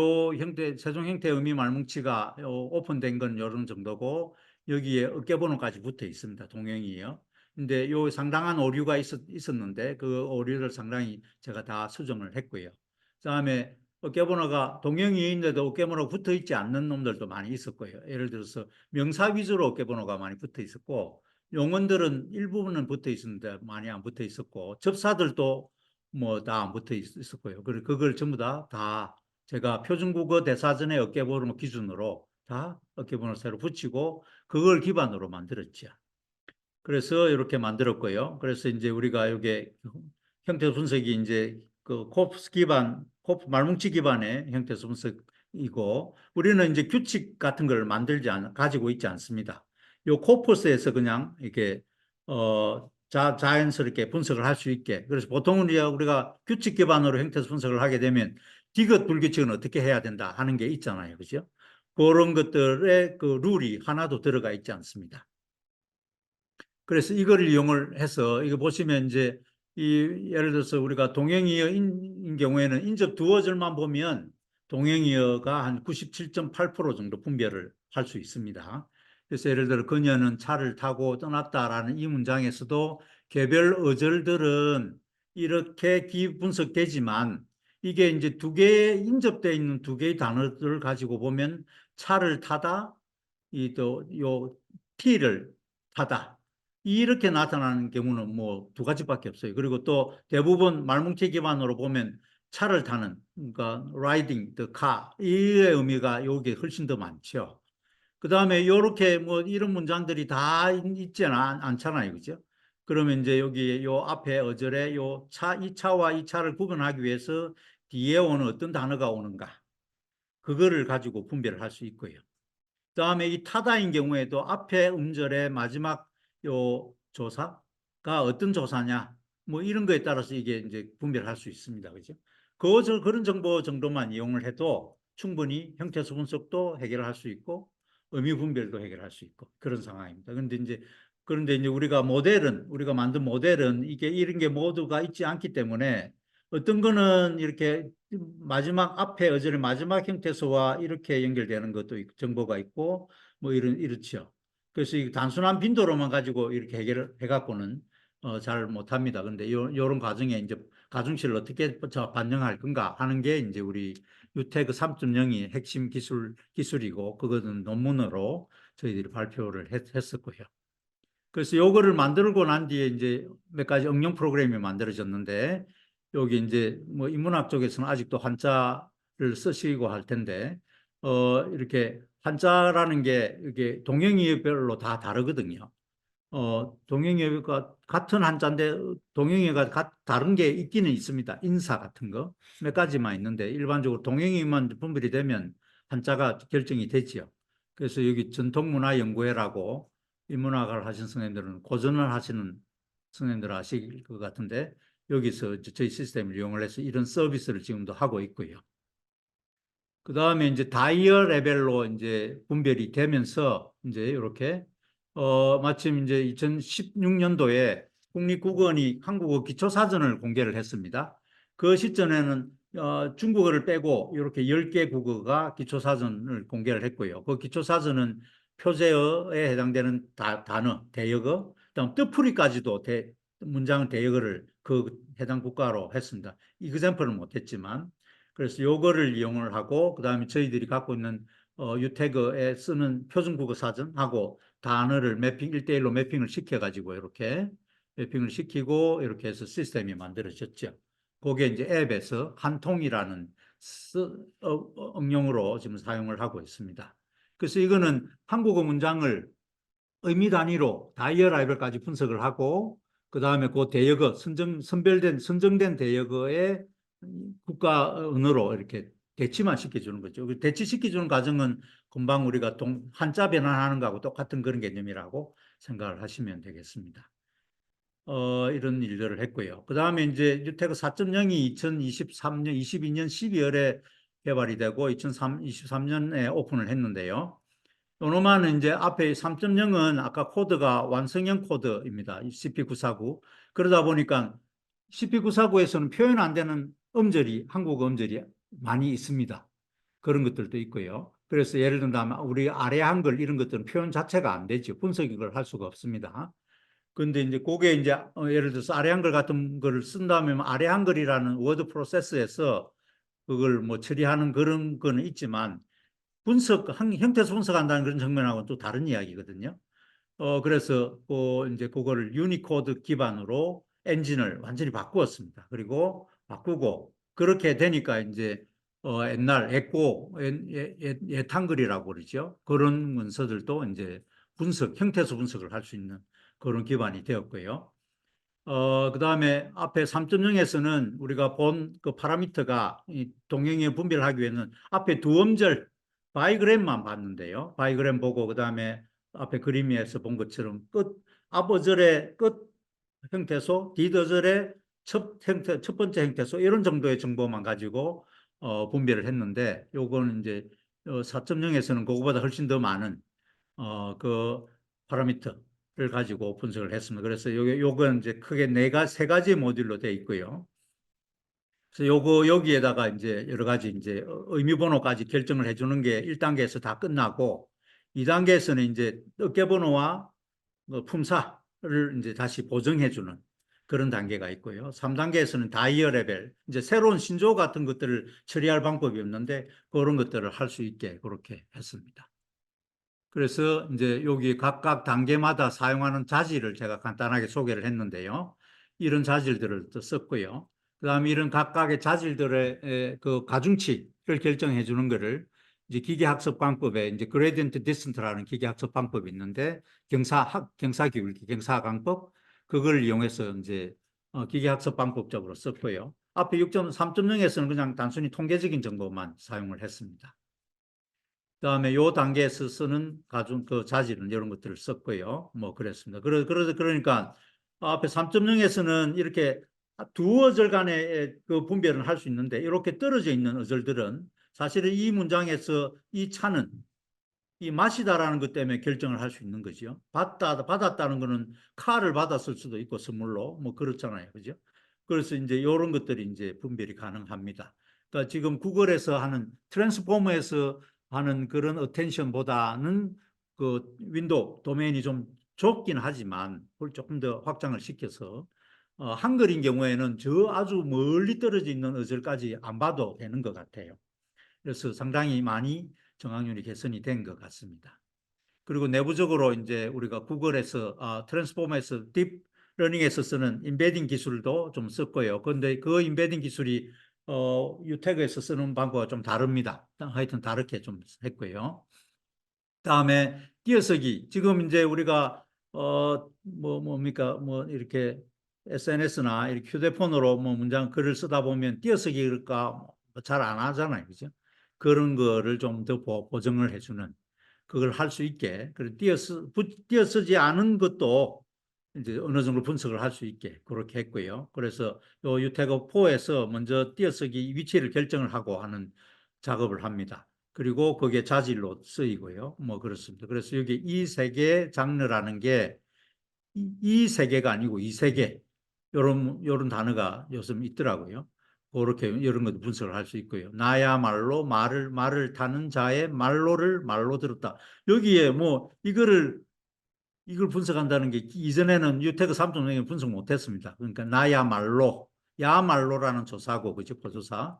세종 형태 의미 말뭉치가 오픈된 건 이런 정도고 여기에 어깨번호까지 붙어 있습니다. 동형이요. 근데 요 상당한 오류가 있었는데 그 오류를 상당히 제가 다 수정을 했고요. 그다음에 어깨번호가 동형이인데도 어깨번호가 붙어 있지 않는 놈들도 많이 있었고요. 예를 들어서 명사 위주로 어깨번호가 많이 붙어 있었고 용언들은 일부분은 붙어 있었는데 많이 안 붙어 있었고 접사들도 뭐 다 안 붙어 있었고요. 그걸 전부 다 제가 표준국어 대사전의 어깨번호 기준으로 다 어깨번호를 새로 붙이고 그걸 기반으로 만들었죠. 그래서 이렇게 만들었고요. 그래서 이제 우리가 이게 형태 분석이 이제 그 코프 말뭉치 기반의 형태 분석이고 우리는 이제 규칙 같은 걸 가지고 있지 않습니다. 요 코퍼스에서 그냥 이렇게 자연스럽게 분석을 할 수 있게. 그래서 보통은 우리가 규칙 기반으로 형태 분석을 하게 되면 디귿 불규칙은 어떻게 해야 된다 하는 게 있잖아요. 그죠? 그런 것들의 그 룰이 하나도 들어가 있지 않습니다. 그래서 이걸 이용을 해서 이거 보시면 이제 예를 들어서 우리가 동행이어인 경우에는 인접 두어 절만 보면 동행이어가 한 97.8% 정도 분별을 할 수 있습니다. 그래서 예를 들어 그녀는 차를 타고 떠났다라는 이 문장에서도 개별 어절들은 이렇게 분석되지만 이게 이제 두 개, 인접되어 있는 두 개의 단어들을 가지고 보면 차를 타다, 이 또 요 T를 타다. 이렇게 나타나는 경우는 뭐 두 가지밖에 없어요. 그리고 또 대부분 말뭉치 기반으로 보면 차를 타는, 그러니까 riding the car, 이의 의미가 여기에 훨씬 더 많죠. 그 다음에 이렇게 뭐 이런 문장들이 다 있지는 않잖아요. 그죠? 그러면 이제 여기 요 앞에 어절에 요 차, 이 차와 이 차를 구분하기 위해서 뒤에 오는 어떤 단어가 오는가. 그거를 가지고 분별을 할 수 있고요. 그다음에 이 타다인 경우에도 앞에 음절의 마지막 요 조사가 어떤 조사냐 뭐 이런 거에 따라서 이게 이제 분별할 수 있습니다. 그죠? 그런 정보 정도만 이용을 해도 충분히 형태수 분석도 해결할 수 있고 의미 분별도 해결할 수 있고 그런 상황입니다. 그런데 이제 우리가 만든 모델은 이게 이런 게 모두가 있지 않기 때문에 어떤 거는 이렇게 마지막 앞에 어절의 마지막 형태소와 이렇게 연결되는 것도 정보가 있고 뭐 이렇죠. 그래서 이 단순한 빈도로만 가지고 이렇게 해결을 해갖고는 잘 못합니다. 근데 요런 과정에 이제 가중치를 어떻게 반영할 건가 하는 게 이제 우리 유태그 3.0이 핵심 기술이고 그것은 논문으로 저희들이 발표를 했었고요. 그래서 요거를 만들고 난 뒤에 이제 몇 가지 응용 프로그램이 만들어졌는데 여기 이제 뭐 인문학 쪽에서는 아직도 한자를 쓰시고 할 텐데 이렇게 한자라는 게 이게 동영이별로 다 다르거든요. 동영이가 같은 한자인데 동영이가 다른 게 있기는 있습니다. 인사 같은 거 몇 가지만 있는데 일반적으로 동영이만 분별이 되면 한자가 결정이 되지요. 그래서 여기 전통문화연구회라고 인문학을 하신 선생님들은 고전을 하시는 선생님들 아실 것 같은데 여기서 저희 시스템을 이용을 해서 이런 서비스를 지금도 하고 있고요. 그 다음에 이제 다이어 레벨로 이제 분별이 되면서 이제 이렇게 마침 이제 2016년도에 국립국어원이 한국어 기초사전을 공개를 했습니다. 그 시점에는 중국어를 빼고 이렇게 10개 국어가 기초사전을 공개를 했고요. 그 기초사전은 표제어에 해당되는 단어, 대역어, 그다음 뜻풀이까지도 문장 대역어를 그 해당 국가로 했습니다. 이그샘플은 못했지만 그래서 요거를 이용을 하고 그다음에 저희들이 갖고 있는 유태그에 쓰는 표준국어 사전하고 단어를 매핑 1대1로 매핑을 시켜가지고 이렇게 매핑을 시키고 이렇게 해서 시스템이 만들어졌죠. 그게 이제 앱에서 한통이라는 응용으로 지금 사용을 하고 있습니다. 그래서 이거는 한국어 문장을 의미 단위로 다이어 라이벌까지 분석을 하고 그 다음에 그 대역어 선정된 대역어의 국가 언어로 이렇게 대치만 시켜주는 거죠. 대치시켜주는 과정은 금방 우리가 한자 변환하는 거하고 똑같은 그런 개념이라고 생각을 하시면 되겠습니다. 이런 일들을 했고요. 그 다음에 이제 유태그 4.0이 2023년, 22년 12월에 개발이 되고 2023년에 오픈을 했는데요. 요놈은 이제 앞에 3.0은 아까 코드가 완성형 코드입니다. CP949. 그러다 보니까 CP949에서는 표현 안 되는 한국어 음절이 많이 있습니다. 그런 것들도 있고요. 그래서 예를 들면 우리 아래 한글 이런 것들은 표현 자체가 안 되죠. 분석을 할 수가 없습니다. 근데 이제 그게 이제 예를 들어서 아래 한글 같은 거를 쓴다면 아래 한글이라는 워드 프로세스에서 그걸 뭐 처리하는 그런 거는 있지만 형태소 분석한다는 그런 측면하고는 또 다른 이야기거든요. 그래서 이제 그거를 유니코드 기반으로 엔진을 완전히 바꾸었습니다. 그리고 바꾸고 그렇게 되니까 이제 옛날 예탄글이라고 그러죠. 그런 문서들도 이제 형태소 분석을 할 수 있는 그런 기반이 되었고요. 그다음에 앞에 3.0에서는 우리가 본 그 파라미터가 이 동영의 분별하기 위해서는 앞에 두 음절 바이그램만 봤는데요. 바이그램 보고 그다음에 앞에 그림에서 본 것처럼 앞어절의 끝 형태소, 뒷어절의 첫 번째 형태소 이런 정도의 정보만 가지고 분별을 했는데 요거는 이제 4.0에서는 그거보다 훨씬 더 많은 그 파라미터를 가지고 분석을 했습니다. 그래서 요건 이제 크게 세 가지 모듈로 되어 있고요. 그래서 여기에다가 이제 여러 가지 이제 의미 번호까지 결정을 해주는 게 1단계에서 다 끝나고 2단계에서는 이제 어깨 번호와 품사를 이제 다시 보정해주는 그런 단계가 있고요. 3단계에서는 다이어 레벨, 이제 새로운 신조 같은 것들을 처리할 방법이 없는데 그런 것들을 할 수 있게 그렇게 했습니다. 그래서 이제 여기 각각 단계마다 사용하는 자질을 제가 간단하게 소개를 했는데요. 이런 자질들을 또 썼고요. 그다음에 이런 각각의 자질들의 그 가중치를 결정해 주는 거를 이제 기계학습 방법에 이제 그레디언트 디센트라는 기계학습 방법이 있는데 경사기울기, 경사강법 그걸 이용해서 이제 기계학습 방법적으로 썼고요. 앞에 3.0에서는 그냥 단순히 통계적인 정보만 사용을 했습니다. 그다음에 요 단계에서 쓰는 그 자질은 이런 것들을 썼고요. 뭐 그랬습니다. 그러니까 앞에 3.0에서는 이렇게 두 어절 간의 그 분별을 할 수 있는데 이렇게 떨어져 있는 어절들은 사실은 이 문장에서 이 차는 이 마시다라는 것 때문에 결정을 할 수 있는 거죠. 받았다는 거는 칼을 받았을 수도 있고 선물로 뭐 그렇잖아요. 그죠? 그래서 이제 이런 것들이 이제 분별이 가능합니다. 그러니까 지금 구글에서 하는 트랜스포머에서 하는 그런 어텐션보다는 그 윈도우 도메인이 좀 좁긴 하지만 그걸 조금 더 확장을 시켜서 한글인 경우에는 저 아주 멀리 떨어져 있는 어절까지 안 봐도 되는 것 같아요. 그래서 상당히 많이 정확률이 개선이 된 것 같습니다. 그리고 내부적으로 이제 우리가 구글에서 트랜스포머에서 딥러닝에서 쓰는 인베딩 기술도 좀 썼고요. 그런데 그 인베딩 기술이 유태그에서 쓰는 방법과 좀 다릅니다. 하여튼 다르게 좀 했고요. 다음에 띄어쓰기. 지금 이제 우리가 뭡니까 뭐 이렇게 SNS나 이렇게 휴대폰으로 뭐 문장 글을 쓰다 보면 띄어쓰기가 잘 안 하잖아요, 그죠? 그런 거를 좀 더 보정을 해주는 그걸 할 수 있게 그리고 띄어쓰지 않은 것도 이제 어느 정도 분석을 할 수 있게 그렇게 했고요. 그래서 요 유태그 4에서 먼저 띄어쓰기 위치를 결정을 하고 하는 작업을 합니다. 그리고 그게 자질로 쓰이고요. 뭐 그렇습니다. 그래서 여기 이 세 개의 장르라는 게 이 세 개가 아니고 이 세 개. 요런 단어가 요즘 있더라고요. 그렇게 이런 것도 분석을 할 수 있고요. 나야말로 말을 타는 자의 말로 들었다. 여기에 뭐 이걸 분석한다는 게 이전에는 유태그 3.0에 분석 못했습니다. 그러니까 야말로라는 조사고 그죠? 보조사.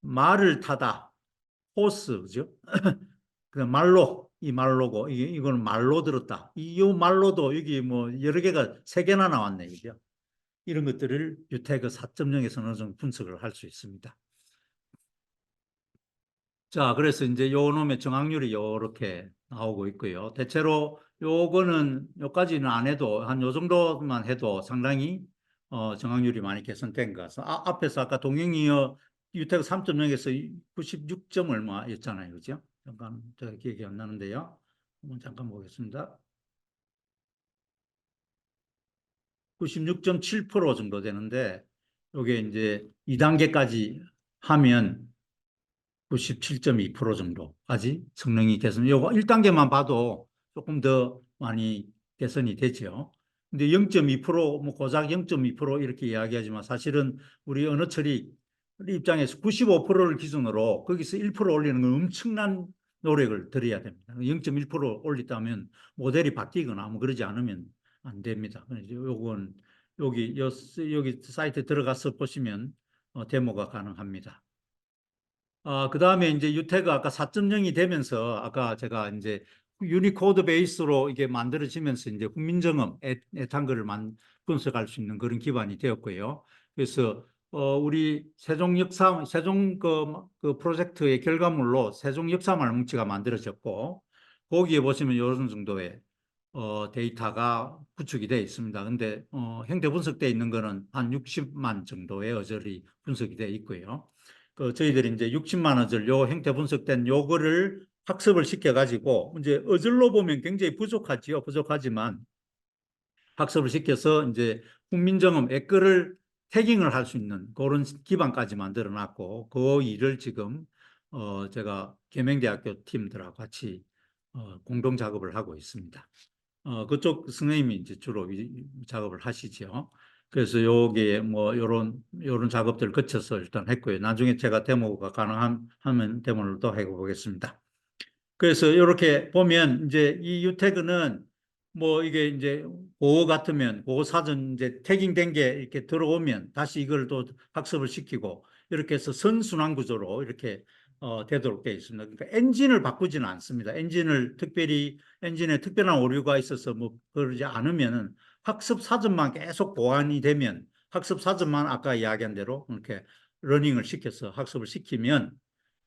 말을 타다. 호스 그죠? 그냥 이 말로고 이거는 말로 들었다. 이 말로도 여기 뭐 여러 개가 세 개나 나왔네 그죠? 이런 것들을 유태그 4.0에서 어느 정도 분석을 할 수 있습니다. 자, 그래서 이제 요 놈의 정확률이 요렇게 나오고 있고요. 대체로 요까지는 안 해도 한 요 정도만 해도 상당히 정확률이 많이 개선된 것 같아서 앞에서 아까 동영이어 유태그 3.0에서 96점 얼마였잖아요. 그죠? 잠깐 제가 기억이 안 나는데요. 한번 잠깐 보겠습니다. 96.7% 정도 되는데 요게 이제 2단계까지 하면 97.2% 정도까지 성능이 개선. 요거 1단계만 봐도 조금 더 많이 개선이 되죠. 근데 0.2%, 뭐 고작 0.2% 이렇게 이야기하지만 사실은 우리 언어 처리 입장에서 95%를 기준으로 거기서 1% 올리는 건 엄청난 노력을 들여야 됩니다. 0.1% 올렸다면 모델이 바뀌거나 뭐 그러지 않으면 안 됩니다. 요건 여기 사이트에 들어가서 보시면 데모가 가능합니다. 그 다음에 이제 유태가 아까 4.0이 되면서 아까 제가 이제 유니코드 베이스로 이게 만들어지면서 이제 훈민정음, 애탄글을 분석할 수 있는 그런 기반이 되었고요. 그래서 우리 세종 그 프로젝트의 결과물로 세종 역사말 뭉치가 만들어졌고 거기에 보시면 이런 정도의 데이터가 구축이 되어 있습니다. 근데 형태 분석되어 있는 거는 한 60만 정도의 어절이 분석이 되어 있고요. 저희들이 이제 60만 어절 요 형태 분석된 요거를 학습을 시켜가지고 이제 어절로 보면 굉장히 부족하지요. 부족하지만 학습을 시켜서 이제 훈민정음 댓글을 태깅을 할 수 있는 그런 기반까지 만들어 놨고 그 일을 지금 제가 계명대학교 팀들하고 같이 공동 작업을 하고 있습니다. 그쪽 선생님이 이제 주로 작업을 하시죠. 그래서 요게 뭐 요런 작업들을 거쳐서 일단 했고요. 나중에 제가 데모가 가능하면 데모를 또 해보겠습니다. 그래서 이렇게 보면 이제 이 유태그는 뭐 이게 이제 그거 같으면 그거 사전 이제 태깅된 게 이렇게 들어오면 다시 이걸 또 학습을 시키고 이렇게 해서 선순환 구조로 이렇게 되도록 되어 있습니다. 그러니까 엔진을 바꾸지는 않습니다. 엔진을 특별히 엔진에 특별한 오류가 있어서 뭐 그러지 않으면은 학습 사전만 계속 보완이 되면 학습 사전만 아까 이야기한 대로 이렇게 러닝을 시켜서 학습을 시키면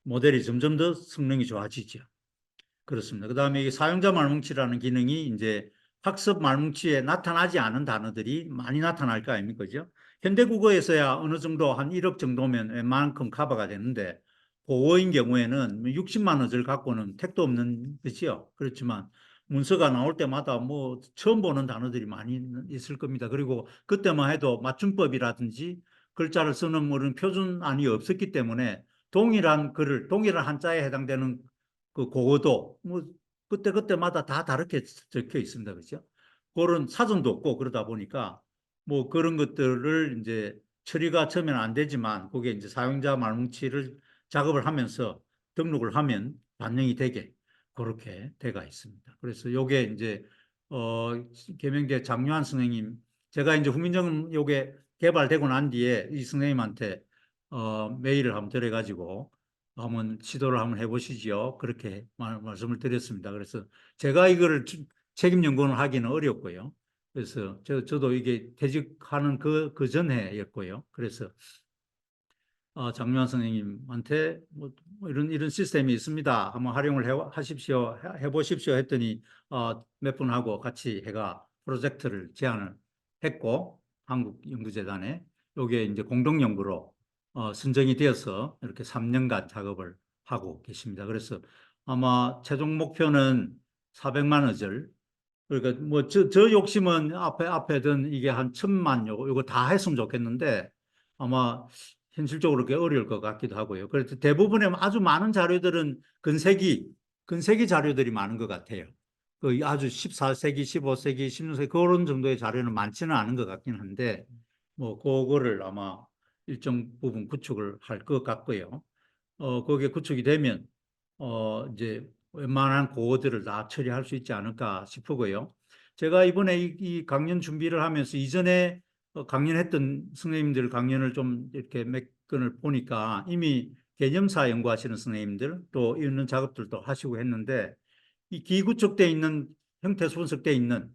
모델이 점점 더 성능이 좋아지죠. 그렇습니다. 그 다음에 이 사용자 말뭉치라는 기능이 이제 학습 말뭉치에 나타나지 않은 단어들이 많이 나타날 거 아닙니까? 그죠? 현대국어에서야 어느 정도 한 1억 정도면 웬만큼 커버가 되는데 보어인 경우에는 60만 어절 갖고는 택도 없는 것이요. 그렇지만 문서가 나올 때마다 뭐 처음 보는 단어들이 많이 있을 겁니다. 그리고 그때만 해도 맞춤법이라든지 글자를 쓰는 그런 표준안이 없었기 때문에 동일한 글을 동일한 한자에 해당되는 그 고어도 뭐 그때그때마다 다 다르게 적혀 있습니다. 그죠? 그런 사전도 없고 그러다 보니까 뭐 그런 것들을 이제 처리가 처음에는 안 되지만 그게 이제 사용자 말뭉치를 작업을 하면서 등록을 하면 반영이 되게 그렇게 돼가 있습니다. 그래서 요게 이제 계명대 장유한 선생님 제가 이제 후민정 요게 개발되고 난 뒤에 이 선생님한테 메일을 한번 드려가지고 한번 시도를 한번 해보시지요. 그렇게 말씀을 드렸습니다. 그래서 제가 이거를 책임 연구원을 하기는 어렵고요. 그래서 저도 이게 퇴직하는 그 전해였고요. 그래서 장유한 선생님한테 뭐 이런 시스템이 있습니다. 한번 활용을 하십시오. 해보십시오 했더니 몇 분하고 같이 해가 프로젝트를 제안을 했고 한국연구재단에 요게 이제 공동연구로 선정이 되어서 이렇게 3년간 작업을 하고 계십니다. 그래서 아마 최종 목표는 400만 어절. 그러니까 뭐 저 욕심은 앞에든 이게 한 1000만 요거 다 했으면 좋겠는데 아마 현실적으로 그게 어려울 것 같기도 하고요. 그래서 대부분의 아주 많은 자료들은 근세기 자료들이 많은 것 같아요. 그 아주 14세기, 15세기, 16세기 그런 정도의 자료는 많지는 않은 것 같긴 한데 뭐 그거를 아마 일정 부분 구축을 할 것 같고요. 거기에 구축이 되면 이제 웬만한 고어들을 다 처리할 수 있지 않을까 싶고요. 제가 이번에 이 강연 준비를 하면서 이전에 강연했던 선생님들 강연을 좀 이렇게 몇 건을 보니까 이미 개념사 연구하시는 선생님들 또 이런 작업들도 하시고 했는데 이 기구축돼 있는 형태 분석돼 있는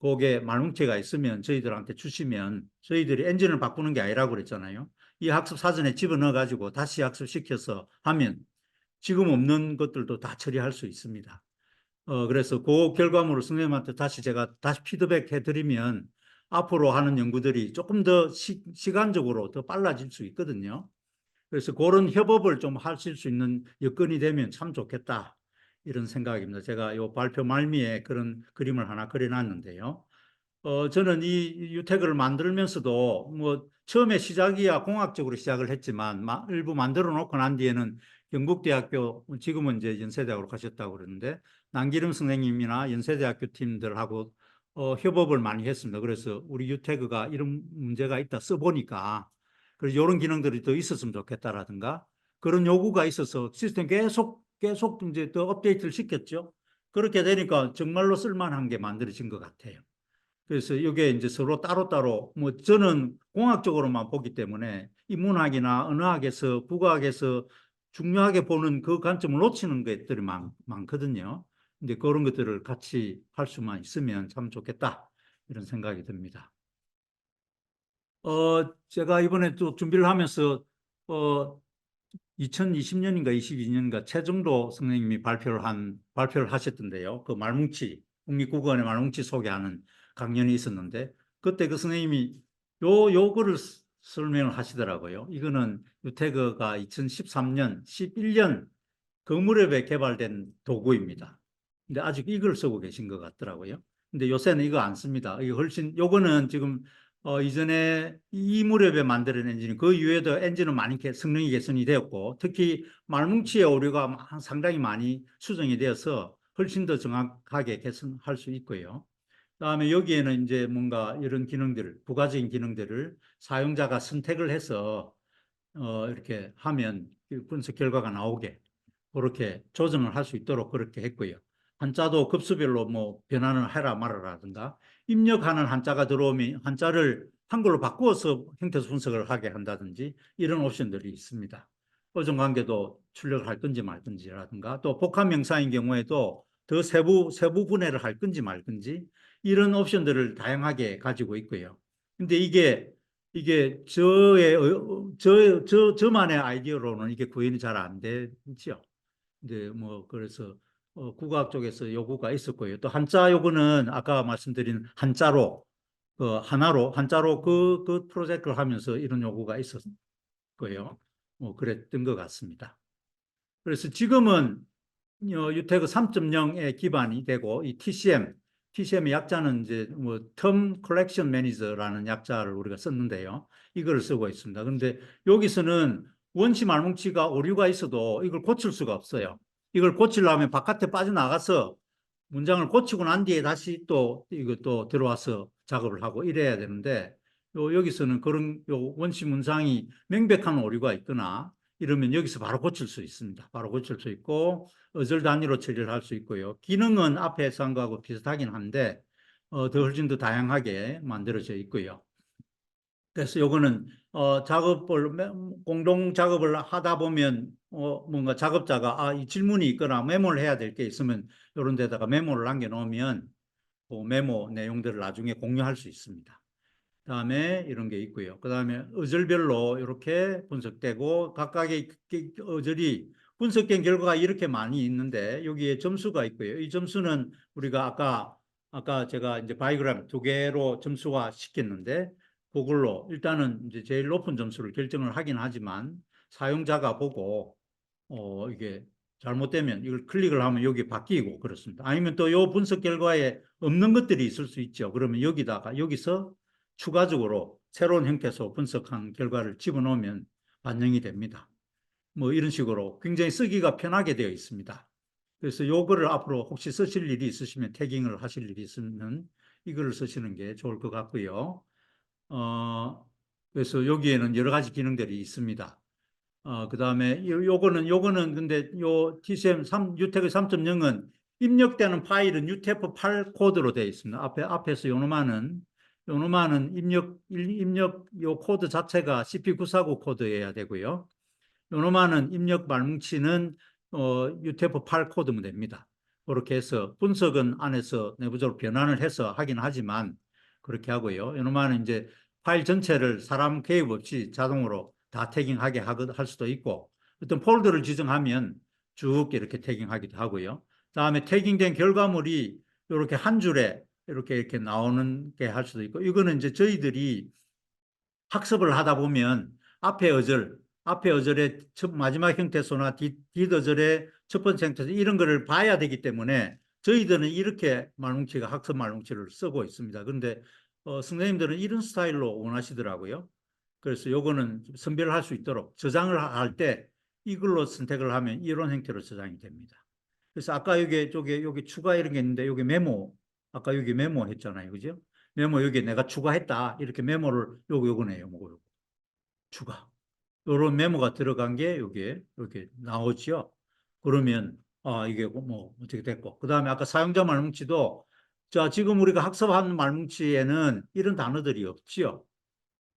거기에 말뭉치가 있으면 저희들한테 주시면 저희들이 엔진을 바꾸는 게 아니라고 그랬잖아요. 이 학습 사전에 집어넣어 가지고 다시 학습시켜서 하면 지금 없는 것들도 다 처리할 수 있습니다. 그래서 그 결과물을 선생님한테 제가 다시 피드백 해드리면 앞으로 하는 연구들이 조금 더 시간적으로 더 빨라질 수 있거든요. 그래서 그런 협업을 좀 하실 수 있는 여건이 되면 참 좋겠다. 이런 생각입니다. 제가 이 발표 말미에 그런 그림을 하나 그려놨는데요. 저는 이 유태그를 만들면서도 뭐 처음에 시작이야 공학적으로 시작을 했지만 일부 만들어 놓고 난 뒤에는 경북대학교 지금은 이제 연세대학으로 가셨다고 그러는데 남기름 선생님이나 연세대학교 팀들하고 협업을 많이 했습니다. 그래서 우리 유태그가 이런 문제가 있다 써보니까 그래서 이런 기능들이 더 있었으면 좋겠다라든가 그런 요구가 있어서 시스템 계속 이제 더 업데이트를 시켰죠. 그렇게 되니까 정말로 쓸만한 게 만들어진 것 같아요. 그래서 이게 이제 서로 따로따로 뭐 저는 공학적으로만 보기 때문에 인문학이나 언어학에서 국어학에서 중요하게 보는 그 관점을 놓치는 것들이 많거든요. 근데 그런 것들을 같이 할 수만 있으면 참 좋겠다 이런 생각이 듭니다. 제가 이번에 또 준비를 하면서 어 2020년인가 22년인가 최정도 선생님이 발표를 하셨던데요. 그 말뭉치, 국립국어원의 말뭉치 소개하는 강연이 있었는데, 그때 그 선생님이 요거를 설명을 하시더라고요. 이거는 유태거가 2013년, 11년 그 무렵에 개발된 도구입니다. 근데 아직 이걸 쓰고 계신 것 같더라고요. 근데 요새는 이거 안 씁니다. 이거 요거는 지금 이전에 이 무렵에 만드는 엔진이 그 이후에도 엔진은 많이 성능이 개선이 되었고 특히 말뭉치의 오류가 상당히 많이 수정이 되어서 훨씬 더 정확하게 개선할 수 있고요. 그다음에 여기에는 이제 뭔가 이런 기능들, 부가적인 기능들을 사용자가 선택을 해서 이렇게 하면 분석 결과가 나오게 그렇게 조정을 할 수 있도록 그렇게 했고요. 한자도 급수별로 뭐 변환을 해라 말아라든가 입력하는 한자가 들어오면 한자를 한글로 바꾸어서 형태수 분석을 하게 한다든지 이런 옵션들이 있습니다. 어종관계도 출력을 할 건지 말 건지라든가 또 복합 명사인 경우에도 더 세부 분해를 할 건지 말 건지 이런 옵션들을 다양하게 가지고 있고요. 근데 이게 저만의 아이디어로는 이게 구현이 잘 안 되죠. 이제 뭐 그래서 국어학 쪽에서 요구가 있었고요. 또 한자 요구는 아까 말씀드린 한자로 하나로 한자로 그 프로젝트를 하면서 이런 요구가 있었고요. 뭐 그랬던 것 같습니다. 그래서 지금은 유태그 3.0에 기반이 되고 이 TCM의 약자는 이제 뭐 Term Collection Manager라는 약자를 우리가 썼는데요. 이걸 쓰고 있습니다. 그런데 여기서는 원시 말뭉치가 오류가 있어도 이걸 고칠 수가 없어요. 이걸 고치려면 바깥에 빠져나가서 문장을 고치고 난 뒤에 다시 또 이거 또 들어와서 작업을 하고 이래야 되는데 여기서는 그런 원시 문장이 명백한 오류가 있거나 이러면 여기서 바로 고칠 수 있습니다. 바로 고칠 수 있고 어절 단위로 처리를 할 수 있고요. 기능은 앞에 한 거하고 비슷하긴 한데 훨씬 더 다양하게 만들어져 있고요. 그래서 요거는 공동 작업을 하다 보면 뭔가 작업자가 이 질문이 있거나 메모를 해야 될 게 있으면 이런 데다가 메모를 남겨놓으면 그 메모 내용들을 나중에 공유할 수 있습니다. 그다음에 이런 게 있고요. 그다음에 어절별로 이렇게 분석되고 각각의 어절이 분석된 결과가 이렇게 많이 있는데 여기에 점수가 있고요. 이 점수는 우리가 아까 제가 이제 바이그램 2개로 점수화 시켰는데 그걸로 일단은 이제 제일 높은 점수를 결정을 하긴 하지만 사용자가 보고 이게 잘못되면 이걸 클릭을 하면 여기 바뀌고 그렇습니다. 아니면 또 요 분석 결과에 없는 것들이 있을 수 있죠. 그러면 여기서 추가적으로 새로운 형태소 분석한 결과를 집어넣으면 반영이 됩니다. 뭐 이런 식으로 굉장히 쓰기가 편하게 되어 있습니다. 그래서 요거를 앞으로 혹시 쓰실 일이 있으시면 태깅을 하실 일이 있으면 이거를 쓰시는 게 좋을 것 같고요. 그래서 여기에는 여러 가지 기능들이 있습니다. 그다음에 요거는 근데 요 TCM 유태그 3.0은 입력되는 파일은 UTF-8 코드로 되어 있습니다. 앞에서 요놈아는 입력 요 코드 자체가 CP949 코드여야 되고요. 요놈아는 입력 말뭉치는 UTF-8 코드면 됩니다. 그렇게 해서 분석은 안에서 내부적으로 변환을 해서 하긴 하지만 그렇게 하고요. 요놈아는 이제 파일 전체를 사람 개입 없이 자동으로 다 태깅하게 할 수도 있고 어떤 폴더를 지정하면 쭉 이렇게 태깅하기도 하고요. 다음에 태깅된 결과물이 이렇게 한 줄에 이렇게 나오는 게 할 수도 있고 이거는 이제 저희들이 학습을 하다 보면 앞에 어절의 마지막 형태소나 뒷어절의 첫 번째 형태소 이런 거를 봐야 되기 때문에 저희들은 이렇게 학습 말뭉치를 쓰고 있습니다. 그런데 선생님들은 이런 스타일로 원하시더라고요. 그래서 요거는 선별할 수 있도록 저장을 할 때 이걸로 선택을 하면 이런 형태로 저장이 됩니다. 그래서 아까 여기 추가 이런 게 있는데 여기 메모 아까 여기 메모 했잖아요. 그죠? 메모 여기 내가 추가했다. 이렇게 메모를 요거네요. 요거 추가. 요런 메모가 들어간 게 여기에 이렇게 나오죠. 그러면 이게 뭐 어떻게 됐고. 그다음에 아까 사용자 말뭉치도 자, 지금 우리가 학습한 말뭉치에는 이런 단어들이 없지요.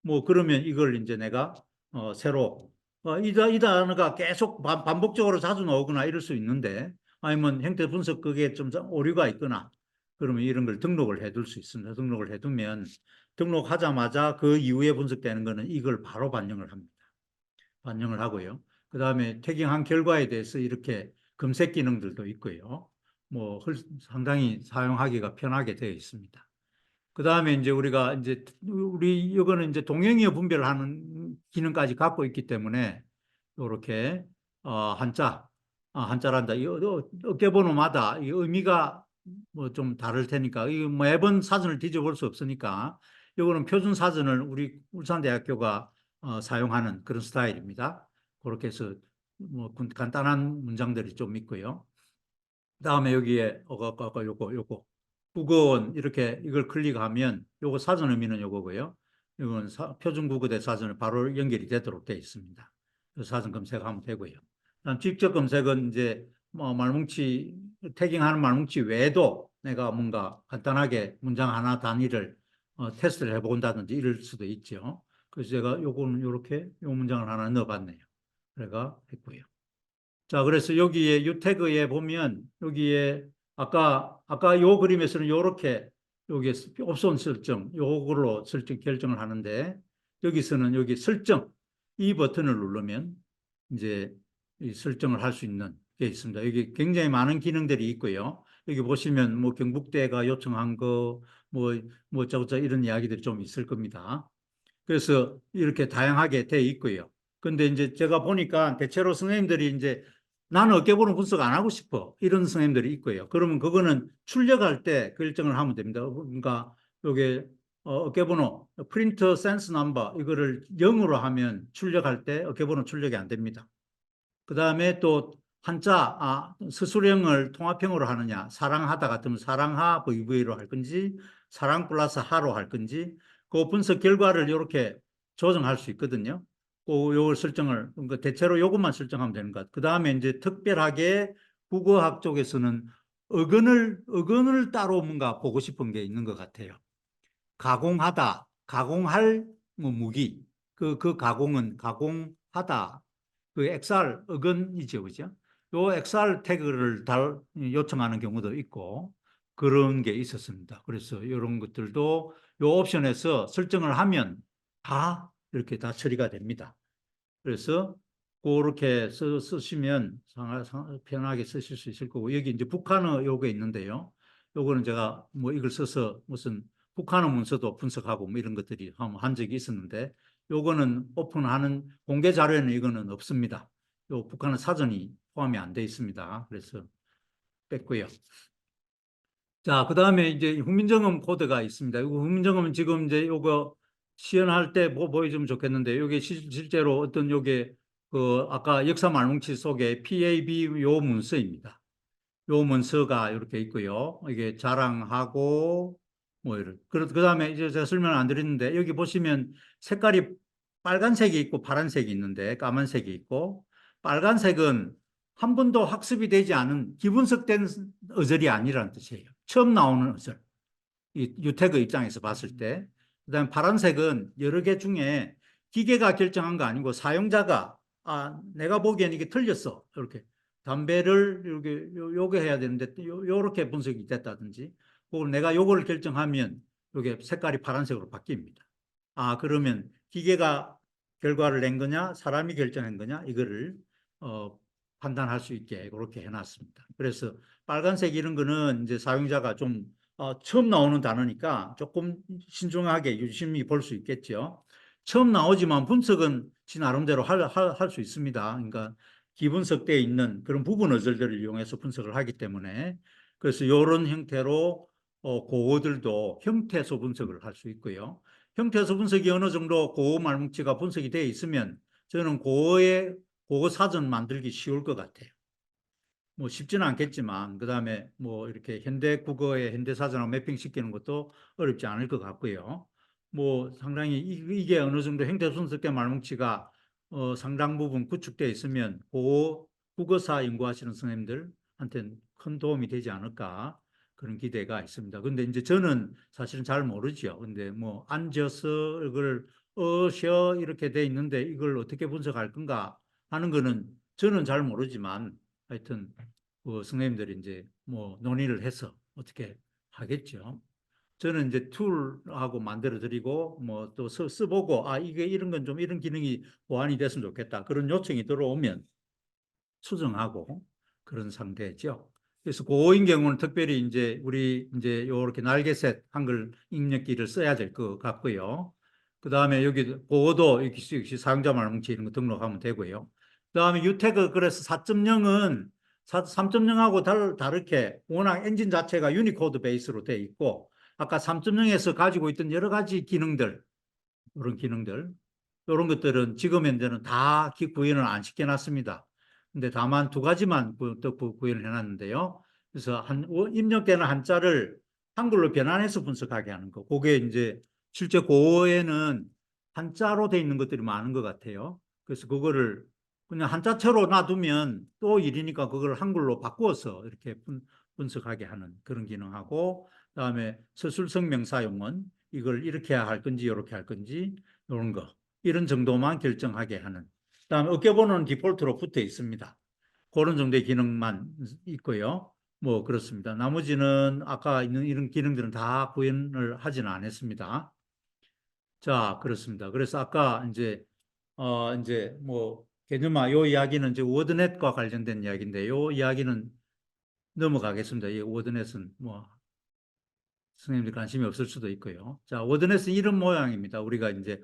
뭐 그러면 이걸 이제 내가 새로 이 단어가 계속 반복적으로 자주 나오거나 이럴 수 있는데 아니면 형태 분석 그게 좀 오류가 있거나 그러면 이런 걸 등록을 해둘 수 있습니다. 등록을 해두면 등록하자마자 그 이후에 분석되는 거는 이걸 바로 반영을 합니다. 반영을 하고요. 그 다음에 태깅한 결과에 대해서 이렇게 검색 기능들도 있고요. 뭐 상당히 사용하기가 편하게 되어 있습니다. 그 다음에 이제 우리 이거는 이제 동형이어 분별하는 기능까지 갖고 있기 때문에 이렇게 한자란다. 이 어깨번호마다 이 의미가 뭐 좀 다를 테니까 이 매번 사전을 뒤져볼 수 없으니까 이거는 표준 사전을 우리 울산대학교가 사용하는 그런 스타일입니다. 그렇게 해서 뭐 간단한 문장들이 좀 있고요. 그다음에 여기에 아까 요거 국어원 이렇게 이걸 클릭하면 요거 사전 의미는 요거고요. 이건 표준 국어대 사전을 바로 연결이 되도록 되어 있습니다. 사전 검색하면 되고요. 직접 검색은 이제 뭐 말뭉치 태깅하는 말뭉치 외에도 내가 뭔가 간단하게 문장 하나 단위를 테스트를 해본다든지 이럴 수도 있죠. 그래서 제가 요거는 요렇게 요 문장을 하나 넣어봤네요. 그래가 했고요. 자, 그래서 여기에 이 태그에 보면 여기에 아까 요 그림에서는 요렇게 여기 옵션 설정 요걸로 설정 결정을 하는데 여기서는 여기 설정 이 버튼을 누르면 이제 이 설정을 할 수 있는 게 있습니다. 여기 굉장히 많은 기능들이 있고요. 여기 보시면 뭐 경북대가 요청한 거 뭐 어쩌고저쩌고 이런 이야기들이 좀 있을 겁니다. 그래서 이렇게 다양하게 돼 있고요. 근데 이제 제가 보니까 대체로 선생님들이 이제 나는 어깨번호 분석 안 하고 싶어. 이런 선생님들이 있고요. 그러면 그거는 출력할 때 결정을 하면 됩니다. 그러니까 요게 어깨번호 프린트 센스 넘버 이거를 0으로 하면 출력할 때 어깨번호 출력이 안 됩니다. 그 다음에 또 한자 서술형을 통합형으로 하느냐 사랑하다 같으면 사랑하 VV로 할 건지 사랑 플러스 하로 할 건지 그 분석 결과를 이렇게 조정할 수 있거든요. 요걸 설정을 그러니까 대체로 요것만 설정하면 되는 것. 그 다음에 이제 특별하게 국어학 쪽에서는 어근을 따로 뭔가 보고 싶은 게 있는 것 같아요. 가공하다, 가공할 뭐 무기 그 가공은 가공하다 그 XR 어근이죠, 그죠? 요 XR 태그를 요청하는 경우도 있고 그런 게 있었습니다. 그래서 이런 것들도 요 옵션에서 설정을 하면 다 이렇게 다 처리가 됩니다. 그래서 그렇게 쓰시면 편하게 쓰실 수 있을 거고 여기 이제 북한어 요게 있는데요. 요거는 제가 뭐 이걸 써서 무슨 북한어 문서도 분석하고 뭐 이런 것들이 한 적이 있었는데 요거는 오픈하는 공개 자료에는 이거는 없습니다. 요 북한어 사전이 포함이 안 돼 있습니다. 그래서 뺐고요. 자, 그 다음에 이제 훈민정음 코드가 있습니다. 이거 훈민정음은 지금 이제 요거 시연할 때 보여주면 좋겠는데, 요게 실제로 어떤 요게 아까 역사 말뭉치 속에 PAB 요 문서입니다. 요 문서가 이렇게 있고요. 이게 자랑하고 뭐 이런. 그 다음에 이제 제가 설명을 안 드렸는데, 여기 보시면 색깔이 빨간색이 있고 파란색이 있는데, 까만색이 있고, 빨간색은 한 번도 학습이 되지 않은 기분석된 어절이 아니라는 뜻이에요. 처음 나오는 어절. 이 유태그 입장에서 봤을 때. 그다음에 파란색은 여러 개 중에 기계가 결정한 거 아니고 사용자가 내가 보기엔 이게 틀렸어. 이렇게 담배를 이렇게 요게 해야 되는데 요렇게 분석이 됐다든지 혹은 내가 요거를 결정하면 요게 색깔이 파란색으로 바뀝니다. 그러면 기계가 결과를 낸 거냐 사람이 결정한 거냐 이거를 판단할 수 있게 그렇게 해놨습니다. 그래서 빨간색 이런 거는 이제 사용자가 좀 처음 나오는 단어니까 조금 신중하게 유심히 볼 수 있겠죠. 처음 나오지만 분석은 지 나름대로 할 수 있습니다. 그러니까 기분석되어 있는 그런 부분 어절들을 이용해서 분석을 하기 때문에 그래서 이런 형태로 고어들도 형태소 분석을 할 수 있고요. 형태소 분석이 어느 정도 고어 말뭉치가 분석이 되어 있으면 저는 고어 사전 만들기 쉬울 것 같아요. 뭐 쉽지는 않겠지만 그다음에 뭐 이렇게 현대 국어에 현대 사전하고 매핑시키는 것도 어렵지 않을 것 같고요. 뭐 상당히 이게 어느 정도 형태 분석된 말뭉치가 상당 부분 구축되어 있으면 국어사 연구하시는 선생님들한테는 큰 도움이 되지 않을까 그런 기대가 있습니다. 근데 이제 저는 사실은 잘 모르죠. 근데 뭐 앉아서 이걸 쉬어 이렇게 돼 있는데 이걸 어떻게 분석할 건가 하는 거는 저는 잘 모르지만 하여튼 선생님들이 이제 뭐 논의를 해서 어떻게 하겠죠. 저는 이제 툴하고 만들어 드리고 뭐 또 써보고 이게 이런 건 좀 이런 기능이 보완이 됐으면 좋겠다. 그런 요청이 들어오면 수정하고 그런 상태죠. 그래서 고인 경우는 특별히 이제 우리 이제 이렇게 날개셋 한글 입력기를 써야 될 것 같고요. 그 다음에 여기 고도 역시 사용자 말뭉치 이런 거 등록하면 되고요. 그 다음에 유태그 그래서 4.0은 3.0하고 다르게 워낙 엔진 자체가 유니코드 베이스로 돼 있고 아까 3.0에서 가지고 있던 여러 가지 기능들 이런 기능들 이런 것들은 지금 현재는 다 구현을 안 시켜놨습니다. 근데 다만 두 가지만 구현을 해놨는데요. 그래서 입력되는 한자를 한글로 변환해서 분석하게 하는 거. 그게 이제 실제 고어에는 한자로 돼 있는 것들이 많은 것 같아요. 그래서 그거를 그냥 한자체로 놔두면 또 일이니까 그걸 한글로 바꾸어서 이렇게 분석하게 하는 그런 기능하고, 그다음에 서술성명사 용언, 이걸 이렇게 할 건지 이렇게 할 건지 이런 거, 이런 정도만 결정하게 하는. 그다음에 어깨번호는 디폴트로 붙어 있습니다. 그런 정도의 기능만 있고요. 뭐 그렇습니다. 나머지는 아까 있는 이런 기능들은 다 구현을 하지는 않았습니다. 자, 그렇습니다. 그래서 아까 이제 뭐 개념화 요 이야기는 이제 워드넷과 관련된 이야기인데, 요 이야기는 넘어가겠습니다. 이 워드넷은 뭐 선생님들 관심이 없을 수도 있고요. 자, 워드넷은 이런 모양입니다. 우리가 이제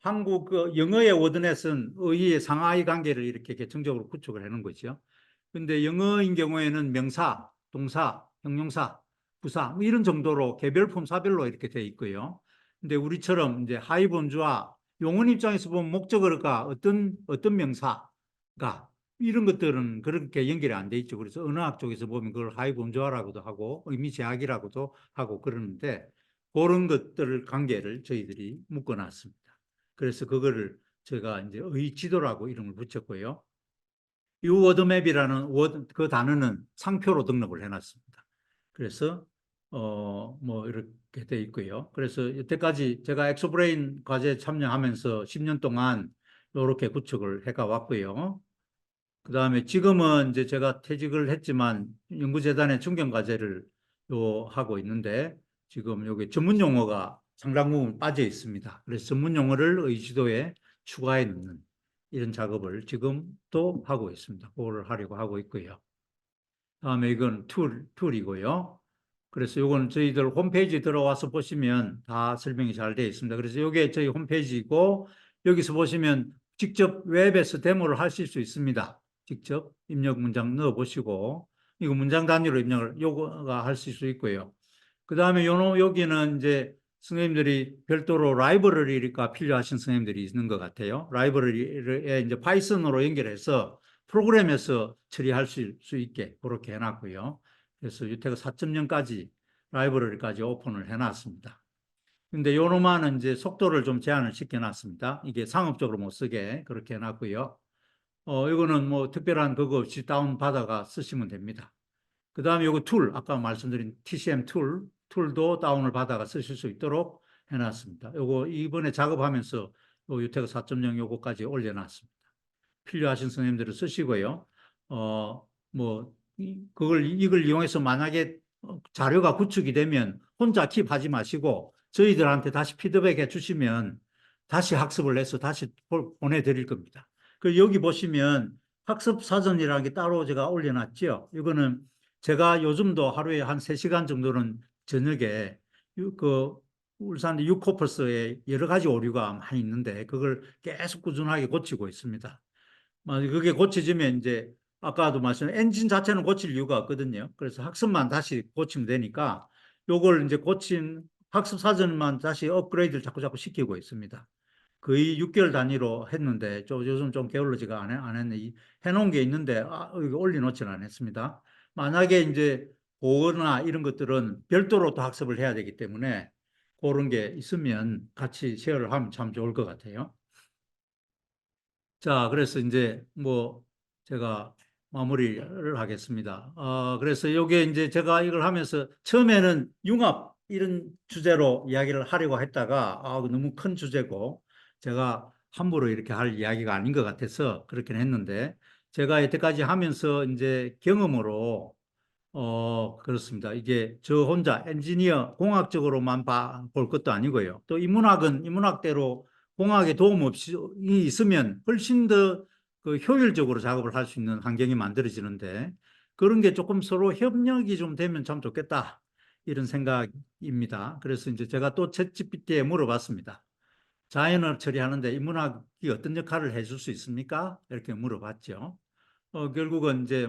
한국 그 영어의 워드넷은 의의 상하의 관계를 이렇게 계층적으로 구축을 하는 거죠. 근데 영어인 경우에는 명사, 동사, 형용사, 부사 뭐 이런 정도로 개별 품사별로 이렇게 돼 있고요. 근데 우리처럼 이제 하위 범주와 용언 입장에서 보면 목적어가 어떤 명사가 이런 것들은 그렇게 연결이 안 돼 있죠. 그래서 언어학 쪽에서 보면 그걸 하위 범주화라고도 하고 의미 제약이라고도 하고 그러는데, 그런 것들 관계를 저희들이 묶어놨습니다. 그래서 그거를 제가 이제 의지도라고 이름을 붙였고요. 이 워드맵이라는 그 단어는 상표로 등록을 해놨습니다. 그래서 뭐 이렇게 돼 있고요. 그래서 여태까지 제가 엑소브레인 과제 참여하면서 10년 동안 이렇게 구축을 해가 왔고요. 그다음에 지금은 이제 제가 퇴직을 했지만 연구재단의 중견과제를 하고 있는데, 지금 여기 전문 용어가 상당 부분 빠져 있습니다. 그래서 전문 용어를 의지도에 추가해 넣는 이런 작업을 지금 또 하고 있습니다. 그거를 하려고 하고 있고요. 다음에 이건 툴이고요. 그래서 이건 저희들 홈페이지 들어와서 보시면 다 설명이 잘 되어 있습니다. 그래서 이게 저희 홈페이지이고, 여기서 보시면 직접 웹에서 데모를 하실 수 있습니다. 직접 입력 문장 넣어 보시고, 이거 문장 단위로 입력을 요거가 하실 수 있고요. 그 다음에 여기는 이제 선생님들이 별도로 라이브러리가 필요하신 선생님들이 있는 것 같아요. 라이브러리에 이제 파이썬으로 연결해서 프로그램에서 처리할 수 있게 그렇게 해놨고요. 그래서 유태가 4.0까지 라이브러리까지 오픈을 해놨습니다. 근데 요놈은 이제 속도를 좀 제한을 시켜놨습니다. 이게 상업적으로 못 쓰게 그렇게 해놨고요. 이거는 뭐 특별한 그거 없이 다운받아가 쓰시면 됩니다. 그 다음에 요거 아까 말씀드린 TCM 툴도 다운을 받아가 쓰실 수 있도록 해놨습니다. 요거 이번에 작업하면서 요 유태가 4.0 요거까지 올려놨습니다. 필요하신 선생님들은 쓰시고요. 뭐, 이걸 이용해서 만약에 자료가 구축이 되면 혼자 킵하지 마시고 저희들한테 다시 피드백 해 주시면 다시 학습을 해서 다시 보내드릴 겁니다. 그 여기 보시면 학습 사전이라는 게 따로 제가 올려놨죠. 이거는 제가 요즘도 하루에 한 3시간 정도는 저녁에 그 울산 유코퍼스에 여러 가지 오류가 많이 있는데 그걸 계속 꾸준하게 고치고 있습니다. 그게 고쳐지면 이제 아까도 말씀드린 엔진 자체는 고칠 이유가 없거든요. 그래서 학습만 다시 고치면 되니까 요걸 이제 고친 학습 사전만 다시 업그레이드를 자꾸 시키고 있습니다. 거의 6개월 단위로 했는데 요즘 좀 게을러지가 안 했네. 해놓은 게 있는데 여기 올려놓지는 않았습니다. 만약에 이제 그거나 이런 것들은 별도로 또 학습을 해야 되기 때문에 그런 게 있으면 같이 쉐어를 하면 참 좋을 것 같아요. 자, 그래서 이제 뭐 제가 마무리를 하겠습니다. 그래서 이게 이제 제가 이걸 하면서 처음에는 융합 이런 주제로 이야기를 하려고 했다가 너무 큰 주제고 제가 함부로 이렇게 할 이야기가 아닌 것 같아서 그렇긴 했는데, 제가 여태까지 하면서 이제 경험으로 그렇습니다. 이게 저 혼자 엔지니어 공학적으로만 볼 것도 아니고요. 또 인문학은 인문학대로 공학의 도움 없이 있으면 훨씬 더 그 효율적으로 작업을 할 수 있는 환경이 만들어지는데, 그런 게 조금 서로 협력이 좀 되면 참 좋겠다 이런 생각입니다. 그래서 이제 제가 또 챗GPT에 물어봤습니다. 자연어 처리하는데 인문학이 어떤 역할을 해줄 수 있습니까? 이렇게 물어봤죠. 결국은 이제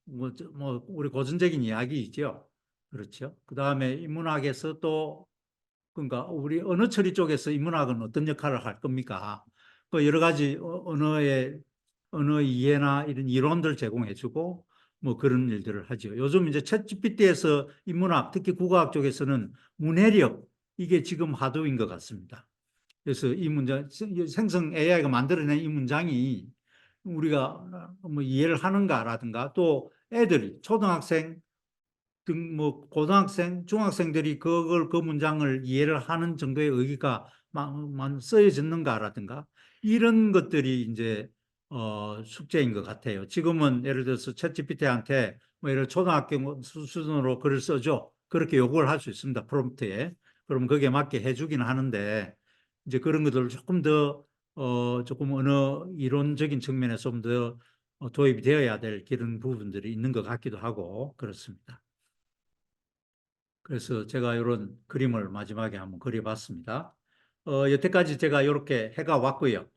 우리 고전적인 이야기이죠. 그렇죠. 그 다음에 인문학에서 또, 그러니까 우리 언어 처리 쪽에서 인문학은 어떤 역할을 할 겁니까? 그 여러 가지 언어 이해나 이런 이론들 제공해주고 뭐 그런 일들을 하죠. 요즘 이제 챗GPT에서 인문학, 특히 국어학 쪽에서는 문해력, 이게 지금 하도인 것 같습니다. 그래서 이 문장, 생성 AI가 만들어낸 이 문장이 우리가 뭐 이해를 하는가라든가 또 애들이 초등학생 등 뭐 고등학생, 중학생들이 그걸 그 문장을 이해를 하는 정도의 의기가 쓰여졌는가라든가 이런 것들이 이제 숙제인 것 같아요. 지금은 예를 들어서 챗GPT한테 뭐 예를 초등학교 수준으로 글을 써줘 그렇게 요구를 할 수 있습니다. 프롬프트에. 그럼 거기에 맞게 해주기는 하는데 이제 그런 것들을 조금 더 조금 언어 이론적인 측면에서 좀 더 도입이 되어야 될 그런 부분들이 있는 것 같기도 하고 그렇습니다. 그래서 제가 이런 그림을 마지막에 한번 그려봤습니다. 여태까지 제가 이렇게 해가 왔고요.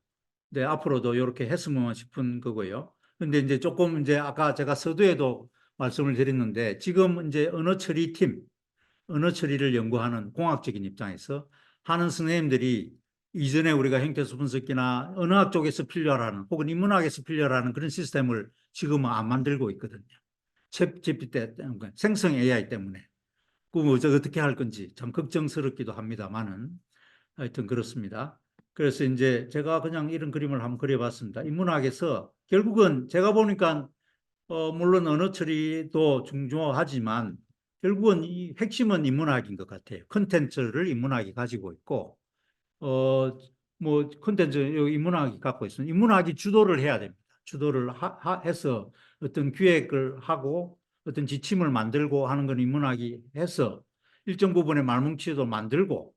네, 앞으로도 이렇게 했으면 싶은 거고요. 근데 이제 조금 이제 아까 제가 서두에도 말씀을 드렸는데 지금 이제 언어 처리를 연구하는 공학적인 입장에서 하는 선생님들이 이전에 우리가 형태수 분석기나 언어학 쪽에서 필요하는 혹은 인문학에서 필요하는 그런 시스템을 지금은 안 만들고 있거든요. 챗 GPT 생성 AI 때문에. 그럼 어떻게 할 건지 참 걱정스럽기도 합니다만은 하여튼 그렇습니다. 그래서 이제 제가 그냥 이런 그림을 한번 그려봤습니다. 인문학에서 결국은 제가 보니까 물론 언어 처리도 중요하지만 결국은 이 핵심은 인문학인 것 같아요. 컨텐츠를 인문학이 가지고 있고 뭐 컨텐츠 인문학이 갖고 있습니다. 인문학이 주도를 해야 됩니다. 주도를 해서 어떤 기획을 하고 어떤 지침을 만들고 하는 건 인문학이 해서 일정 부분의 말뭉치도 만들고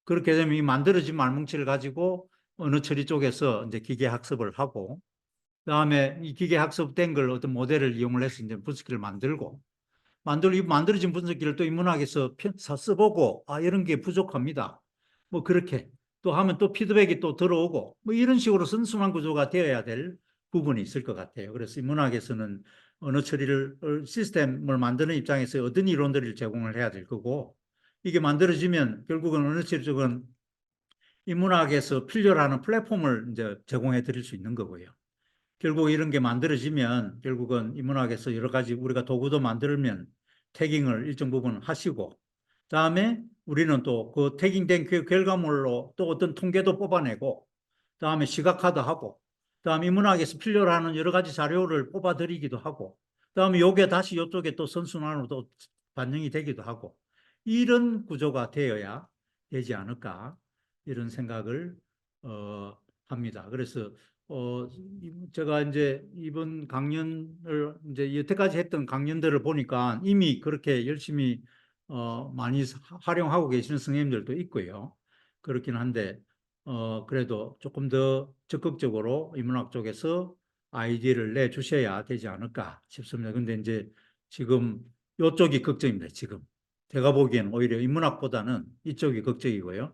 그렇게 되면 이 만들어진 말뭉치를 가지고 언어 처리 쪽에서 이제 기계 학습을 하고 그다음에 이 기계 학습된 걸 어떤 모델을 이용을 해서 이제 분석기를 만들어진 분석기를 또 인문학에서 써보고 이런 게 부족합니다. 뭐 그렇게 또 하면 또 피드백이 또 들어오고 뭐 이런 식으로 선순환 구조가 되어야 될 부분이 있을 것 같아요. 그래서 인문학에서는 언어 처리를 시스템을 만드는 입장에서 어떤 이론들을 제공을 해야 될 거고 이게 만들어지면 결국은 언어 처리 쪽은 인문학에서 필요로 하는 플랫폼을 이제 제공해 드릴 수 있는 거고요. 결국 이런 게 만들어지면 결국은 인문학에서 여러 가지 우리가 도구도 만들면 태깅을 일정 부분 하시고 다음에 우리는 또 그 태깅된 그 결과물로 또 어떤 통계도 뽑아내고 다음에 시각화도 하고 다음에 인문학에서 필요로 하는 여러 가지 자료를 뽑아드리기도 하고 다음에 요게 다시 이쪽에 또 선순환으로 또 반영이 되기도 하고 이런 구조가 되어야 되지 않을까 이런 생각을 합니다. 그래서 어, 제가 이제 이번 강연을 이제 여태까지 했던 강연들을 보니까 이미 그렇게 열심히 많이 활용하고 계시는 선생님들도 있고요. 그렇긴 한데 그래도 조금 더 적극적으로 인문학 쪽에서 아이디어를 내주셔야 되지 않을까 싶습니다. 근데 이제 지금 이쪽이 걱정입니다. 지금 제가 보기에는 오히려 인문학보다는 이쪽이 걱정이고요.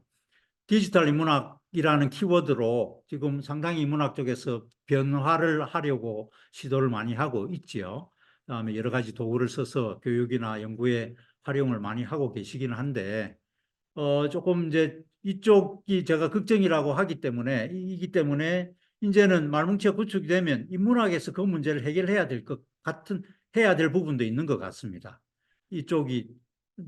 디지털 인문학이라는 키워드로 지금 상당히 인문학 쪽에서 변화를 하려고 시도를 많이 하고 있지요. 그다음에 여러 가지 도구를 써서 교육이나 연구에 활용을 많이 하고 계시기는 한데 조금 이제 이쪽이 제가 걱정이라고 하기 때문에 이기 때문에 이제는 말뭉치가 구축이 되면 인문학에서 그 문제를 해결해야 될 것 같은 해야 될 부분도 있는 것 같습니다. 이쪽이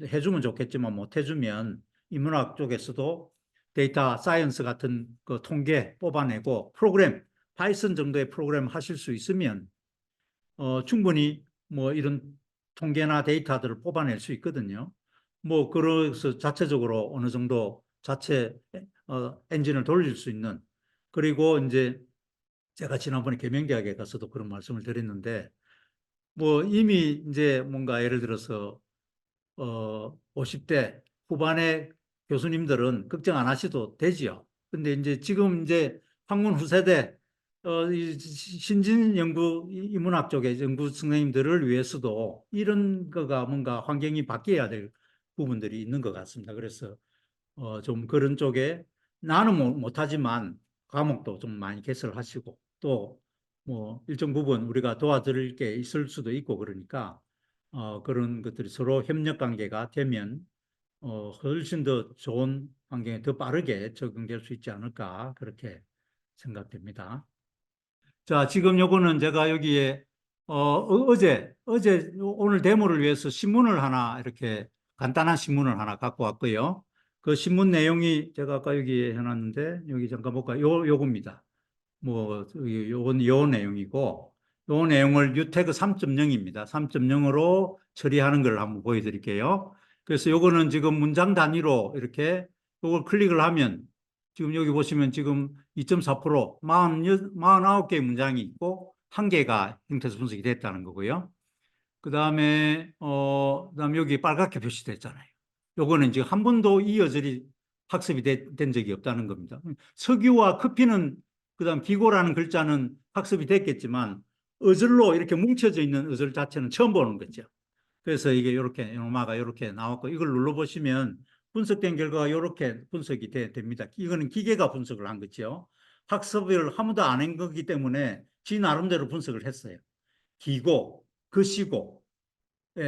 해주면 좋겠지만 못 해주면 인문학 쪽에서도 데이터 사이언스 같은 그 통계 뽑아내고 프로그램 파이썬 정도의 프로그램 하실 수 있으면 충분히 뭐 이런 통계나 데이터들을 뽑아낼 수 있거든요. 뭐 그래서 자체적으로 어느 정도 자체 엔진을 돌릴 수 있는 그리고 이제 제가 지난번에 계명대학에 가서도 그런 말씀을 드렸는데 뭐 이미 이제 뭔가 예를 들어서 50대 후반의 교수님들은 걱정 안 하셔도 되지요. 근데 이제 지금 이제 학문 후세대 이 신진 연구 인문학 쪽의 연구 선생님들을 위해서도 이런 거가 뭔가 환경이 바뀌어야 될 부분들이 있는 것 같습니다. 그래서 좀 그런 쪽에 나는 못하지만 과목도 좀 많이 개설하시고 또 뭐 일정 부분 우리가 도와드릴 게 있을 수도 있고 그러니까 그런 것들이 서로 협력 관계가 되면 훨씬 더 좋은 환경에 더 빠르게 적응될 수 있지 않을까 그렇게 생각됩니다. 자, 지금 요거는 제가 여기에 어제 오늘 데모를 위해서 신문을 하나 이렇게 간단한 신문을 하나 갖고 왔고요. 그 신문 내용이 제가 아까 여기 해놨는데 여기 잠깐 볼까요? 요겁니다. 뭐, 요 내용이고, 요 내용을 유태그 3.0입니다. 3.0으로 처리하는 걸 한번 보여드릴게요. 그래서 요거는 지금 문장 단위로 이렇게 요걸 클릭을 하면 지금 여기 보시면 지금 2.4% 49개의 문장이 있고 1개가 형태소 분석이 됐다는 거고요. 그다음에 여기 빨갛게 표시됐잖아요. 요거는 지금 한 번도 이 어절이 학습이 된 적이 없다는 겁니다. 석유와 커피는 그다음 기고라는 글자는 학습이 됐겠지만 어절로 이렇게 뭉쳐져 있는 어절 자체는 처음 보는 거죠. 그래서 이게 이렇게 요마가 이렇게 나왔고 이걸 눌러보시면 분석된 결과가 이렇게 분석이 됩니다. 이거는 기계가 분석을 한 거죠. 학습을 아무도 안 한 거기 때문에 지 나름대로 분석을 했어요. 기고, 거시고,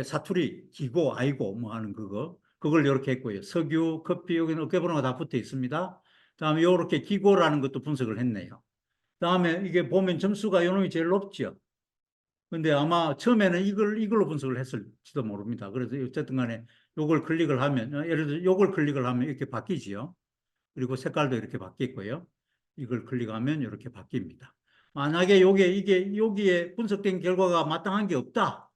사투리, 기고, 아이고 뭐 하는 그걸 이렇게 했고요. 석유, 커피 여기는 어깨번호가 다 붙어 있습니다. 다음에 이렇게 기고라는 것도 분석을 했네요. 다음에 이게 보면 점수가 요놈이 제일 높죠. 근데 아마 처음에는 이걸로 분석을 했을지도 모릅니다. 그래서 어쨌든 간에 요걸 클릭을 하면, 예를 들어 요걸 클릭을 하면 이렇게 바뀌지요. 그리고 색깔도 이렇게 바뀌고요. 이걸 클릭하면 이렇게 바뀝니다. 만약에 여기에 분석된 결과가 마땅한 게 없다.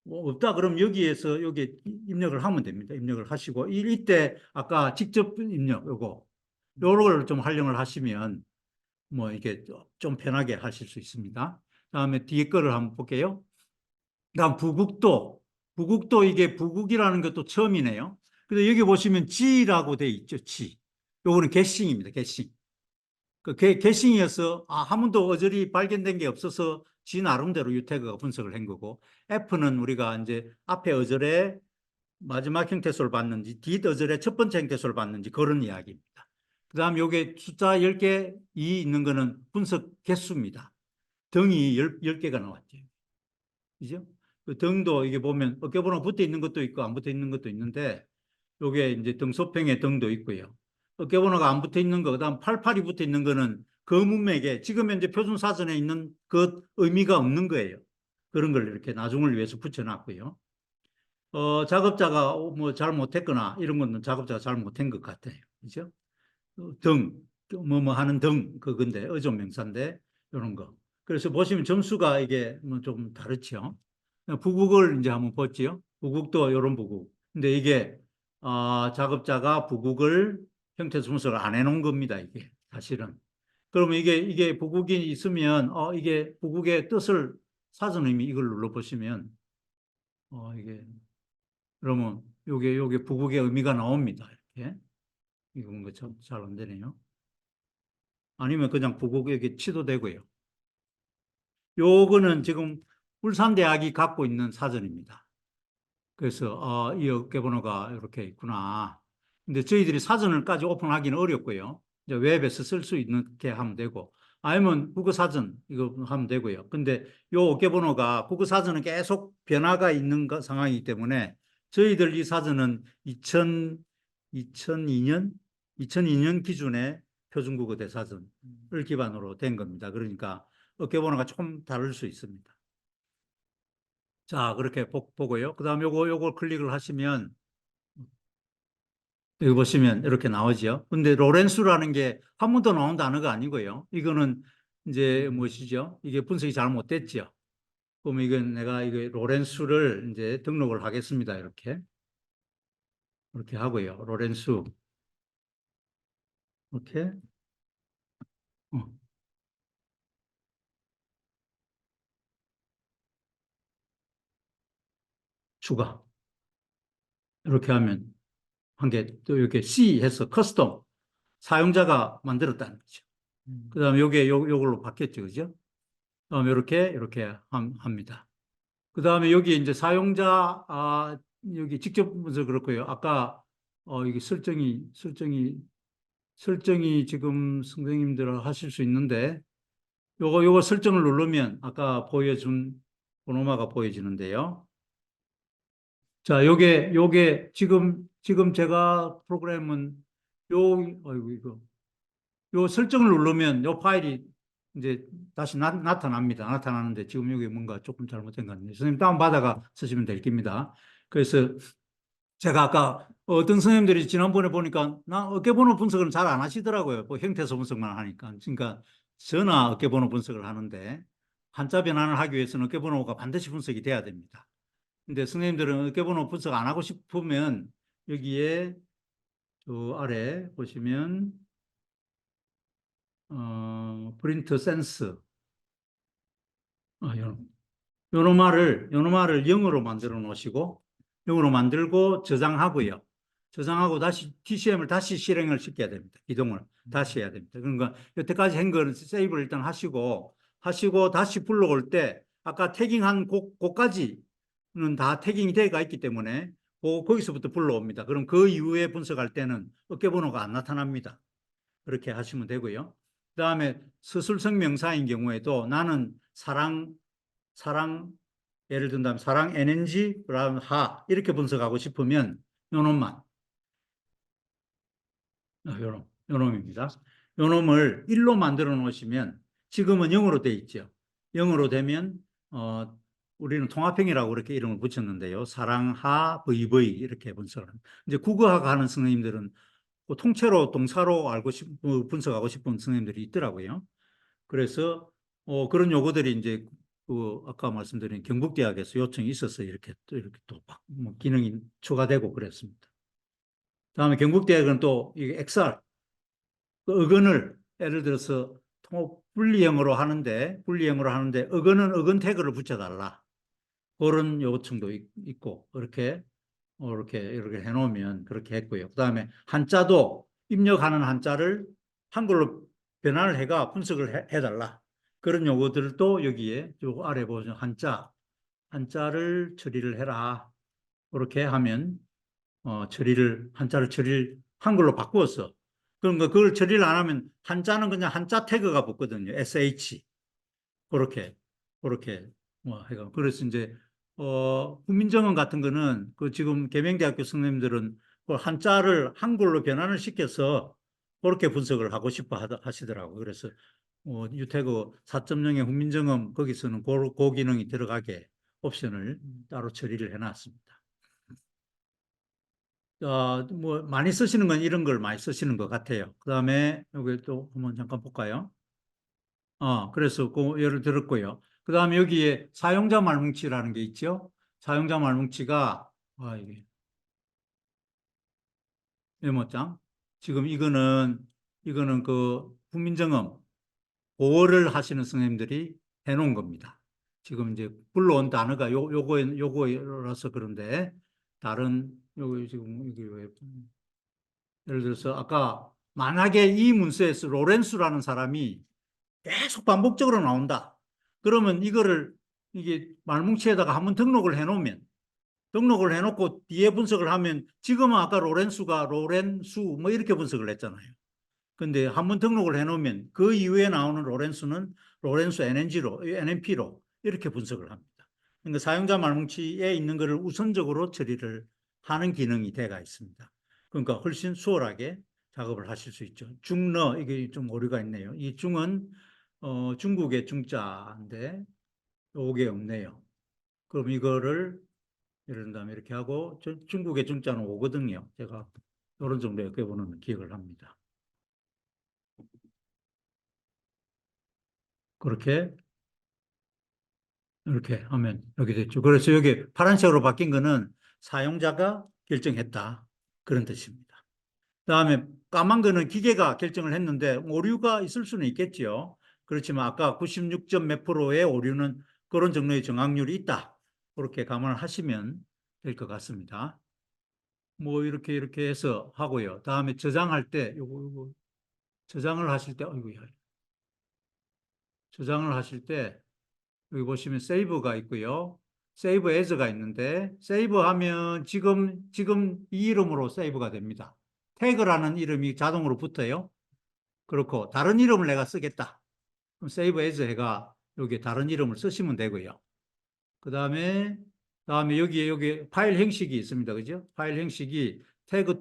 뭐 없다 그럼 여기에서 여기 입력을 하면 됩니다. 입력을 하시고 이때 아까 직접 입력 요걸 좀 활용을 하시면 뭐 이게 좀 편하게 하실 수 있습니다. 다음에 뒤에 거를 한번 볼게요. 다음 부국도 이게 부국이라는 것도 처음이네요. 근데 여기 보시면 지라고 돼 있죠. 지. 요거는 개싱입니다. 개싱. 그 개싱이어서 한 번도 어절이 발견된 게 없어서 지 나름대로 유태그가 분석을 한 거고 F는 우리가 이제 앞에 어절에 마지막 형태소를 봤는지 뒷 어절에 첫 번째 형태소를 봤는지 그런 이야기입니다. 그 다음 요게 숫자 10개 이 있는 거는 분석 개수입니다. 등이 10개가 나왔죠. 그죠? 그 등도 이게 보면 어깨번호 붙어 있는 것도 있고 안 붙어 있는 것도 있는데 요게 이제 등소평의 등도 있고요. 어깨번호가 안 붙어 있는 거, 그다음 88이 붙어 있는 거는 그 문맥에 지금 현재 표준 사전에 있는 그 의미가 없는 거예요. 그런 걸 이렇게 나중을 위해서 붙여놨고요. 작업자가 뭐 잘 못했거나 이런 거는 작업자가 잘 못한 것 같아요. 그죠? 등, 뭐 하는 등, 그건데, 어종 명사인데, 이런 거. 그래서 보시면 점수가 이게 뭐 좀 다르죠. 부국을 이제 한번 봤지요. 부국도 이런 부국. 근데 이게, 작업자가 부국을 형태 분석을 안 해놓은 겁니다. 이게 사실은. 그러면 이게 부국이 있으면, 이게 부국의 뜻을 사전 의미 이걸 눌러보시면, 이게, 그러면 요게 부국의 의미가 나옵니다. 이렇게. 이거 뭔가 잘 안 되네요. 아니면 그냥 부국에게 치도 되고요. 요거는 지금 울산대학이 갖고 있는 사전입니다. 그래서 이 어깨번호가 이렇게 있구나. 근데 저희들이 사전을까지 오픈하기는 어렵고요. 이제 웹에서 쓸 수 있게 하면 되고, 아니면 국어사전 이거 하면 되고요. 근데 요 어깨번호가 국어사전은 계속 변화가 있는 상황이기 때문에 저희들 이 사전은 2002년 기준의 표준국어 대사전을 기반으로 된 겁니다. 그러니까 어깨번호가 좀 다를 수 있습니다. 자, 그렇게 보고요. 그 다음 요걸 클릭을 하시면 여기 보시면 이렇게 나오죠. 근데 로렌수라는 게 한 번도 나온 단어가 아니고요. 이거는 이제 무엇이죠? 이게 분석이 잘못됐죠. 그러면 이건 내가 이거 로렌수를 이제 등록을 하겠습니다. 이렇게 하고요. 로렌수 이렇게 어, 추가 이렇게 하면 한 개 또 이렇게 C 해서 커스텀 사용자가 만들었다는 거죠. 그다음에 요걸로 바뀌었죠, 그죠? 그다음에 이렇게 합니다. 그다음에 여기 이제 사용자 여기 직접 문서 그렇고요. 아까 이게 설정이 지금 선생님들 하실 수 있는데 요거 설정을 누르면 아까 보여준 번호마가 보여지는데요. 자, 요게 지금 제가 프로그램은 아이고 요 설정을 누르면 요 파일이 이제 다시 나타납니다. 나타나는데 지금 여기 뭔가 조금 잘못된 것 같네요. 선생님 다운받아가 쓰시면 될 겁니다. 그래서 제가 아까 어떤 선생님들이 지난번에 보니까 어깨번호 분석은 잘 안 하시더라고요. 뭐 형태소 분석만 하니까. 그러니까 전화 어깨번호 분석을 하는데 한자 변환을 하기 위해서는 어깨번호가 반드시 분석이 돼야 됩니다. 근데 선생님들은 어깨번호 분석 안 하고 싶으면 여기에 저 아래 보시면 프린트 센스 요노마를 0으로 만들어 놓으시고 0으로 만들고 저장하고요. 저장하고 다시 TCM을 다시 실행을 시켜야 됩니다. 이동을 다시 해야 됩니다. 그러니까 여태까지 한 거는 세이브를 일단 하시고 다시 불러올 때 아까 태깅한 곳까지는 다 태깅이 되어 있기 때문에 거기서부터 불러옵니다. 그럼 그 이후에 분석할 때는 어깨번호가 안 나타납니다. 그렇게 하시면 되고요. 그다음에 서술성 명사인 경우에도 나는 사랑 예를 든다면 사랑 NNG 그다음 하 이렇게 분석하고 싶으면 요놈만 요놈입니다. 요놈을 1로 만들어 놓으시면 지금은 0으로 돼 있죠. 0으로 되면 우리는 통합형이라고 그렇게 이름을 붙였는데요. 사랑하 VV 이렇게 분석을 합니다. 이제 국어학 하는 선생님들은 통째로 동사로 분석하고 싶은 선생님들이 있더라고요. 그래서 그런 요구들이 이제 아까 말씀드린 경북대학에서 요청이 있어서 이렇게 또 뭐 기능이 추가되고 그랬습니다. 다음에 경북대학은 또 이게 XR 그 어근을 예를 들어서 분리형으로 하는데 어근은 어근 태그를 붙여달라 그런 요청도 있고 이렇게 해놓으면 그렇게 했고요. 그다음에 한자도 입력하는 한자를 한글로 변환을 해가 분석을 해달라. 그런 요구들도 여기에 요 아래 보시면 한자를 처리를 해라. 그렇게 하면 한자를 처리를 한글로 바꾸었어. 그러니까 그걸 처리를 안 하면 한자는 그냥 한자 태그가 붙거든요. SH. 그렇게 뭐 해가 그래서 이제 훈민정음 같은 거는 그 지금 계명대학교 선생님들은 그 한자를 한글로 변환을 시켜서 그렇게 분석을 하고 싶어 하시더라고요. 그래서 유태그 4.0의 훈민정음 거기서는 그 기능이 들어가게 옵션을 따로 처리를 해놨습니다. 뭐 많이 쓰시는 건 이런 걸 많이 쓰시는 것 같아요. 그다음에 여기 또 한번 잠깐 볼까요? 그래서 그 예를 들었고요. 그 다음에 여기에 사용자 말뭉치라는 게 있죠. 사용자 말뭉치가, 이게 메모장. 지금 이거는 그 국민정음 보호를 하시는 선생님들이 해놓은 겁니다. 지금 이제 불러온 단어가 요거라서 그런데 다른, 요거 지금 이게 왜, 예를 들어서 아까 만약에 이 문서에서 로렌스라는 사람이 계속 반복적으로 나온다. 그러면 이게 말뭉치에다가 한번 등록을 해놓고 뒤에 분석을 하면 지금은 아까 로렌수 뭐 이렇게 분석을 했잖아요. 근데 한번 등록을 해놓으면 그 이후에 나오는 로렌수 NNP로 이렇게 분석을 합니다. 그러니까 사용자 말뭉치에 있는 것을 우선적으로 처리를 하는 기능이 돼가 있습니다. 그러니까 훨씬 수월하게 작업을 하실 수 있죠. 중러 이게 좀 오류가 있네요. 이 중은 중국의 중자인데 요게 없네요. 그럼 이거를 예를 든다면 이렇게 하고 중국의 중자는 오거든요. 제가 이런 정도 엮여보는 기억을 합니다. 그렇게 이렇게 하면 여기 됐죠. 그래서 여기 파란색으로 바뀐 거는 사용자가 결정했다. 그런 뜻입니다. 그다음에 까만 거는 기계가 결정을 했는데 오류가 있을 수는 있겠죠. 그렇지만 아까 96점 몇 프로의 오류는 그런 정도의 정확률이 있다. 그렇게 감안을 하시면 될 것 같습니다. 뭐 이렇게 해서 하고요. 다음에 저장할 때 요거 저장을 하실 때 어이구야. 저장을 하실 때 여기 보시면 세이브가 있고요. 세이브 에즈가 있는데 세이브 하면 지금 이 이름으로 세이브가 됩니다. 태그라는 이름이 자동으로 붙어요. 그렇고 다른 이름을 내가 쓰겠다. 그럼 세이브 에즈 해가 여기 다른 이름을 쓰시면 되고요. 그다음에 여기 파일 형식이 있습니다. 그죠? 파일 형식이 태그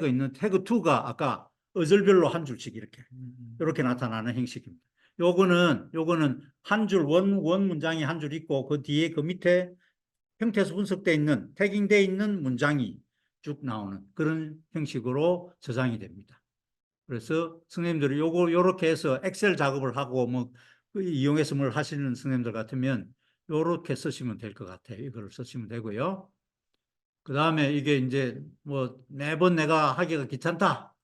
있는 태그 2가 아까 어절별로 한 줄씩 이렇게 나타나는 형식입니다. 요거는 한 줄, 원 문장이 한 줄 있고 그 뒤에 그 밑에 형태에서 분석되어 있는 태깅되어 있는 문장이 쭉 나오는 그런 형식으로 저장이 됩니다. 그래서 선생님들이 요렇게 해서 엑셀 작업을 하고 뭐 이용해서 뭘 하시는 선생님들 같으면 요렇게 쓰시면 될 것 같아요. 이걸 쓰시면 되고요. 그 다음에 이게 이제 뭐 매번 내가 하기가 귀찮다.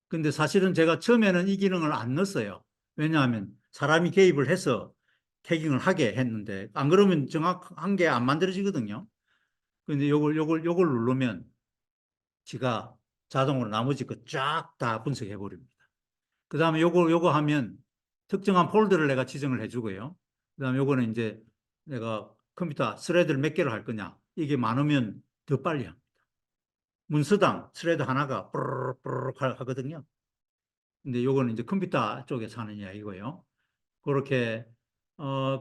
근데 사실은 제가 처음에는 이 기능을 안 넣었어요. 왜냐하면 사람이 개입을 해서 태깅을 하게 했는데 안 그러면 정확한 게 안 만들어지거든요. 근데 요걸 누르면 지가 자동으로 나머지 거 쫙 다 분석해 버립니다. 그 다음에 요거 하면 특정한 폴더를 내가 지정을 해주고요. 그 다음에 요거는 이제 내가 컴퓨터 스레드를 몇 개를 할 거냐. 이게 많으면 더 빨리 합니다. 문서당 스레드 하나가 뿌르륵 하거든요. 근데 요거는 이제 컴퓨터 쪽에서 하는 이야기고요. 그렇게,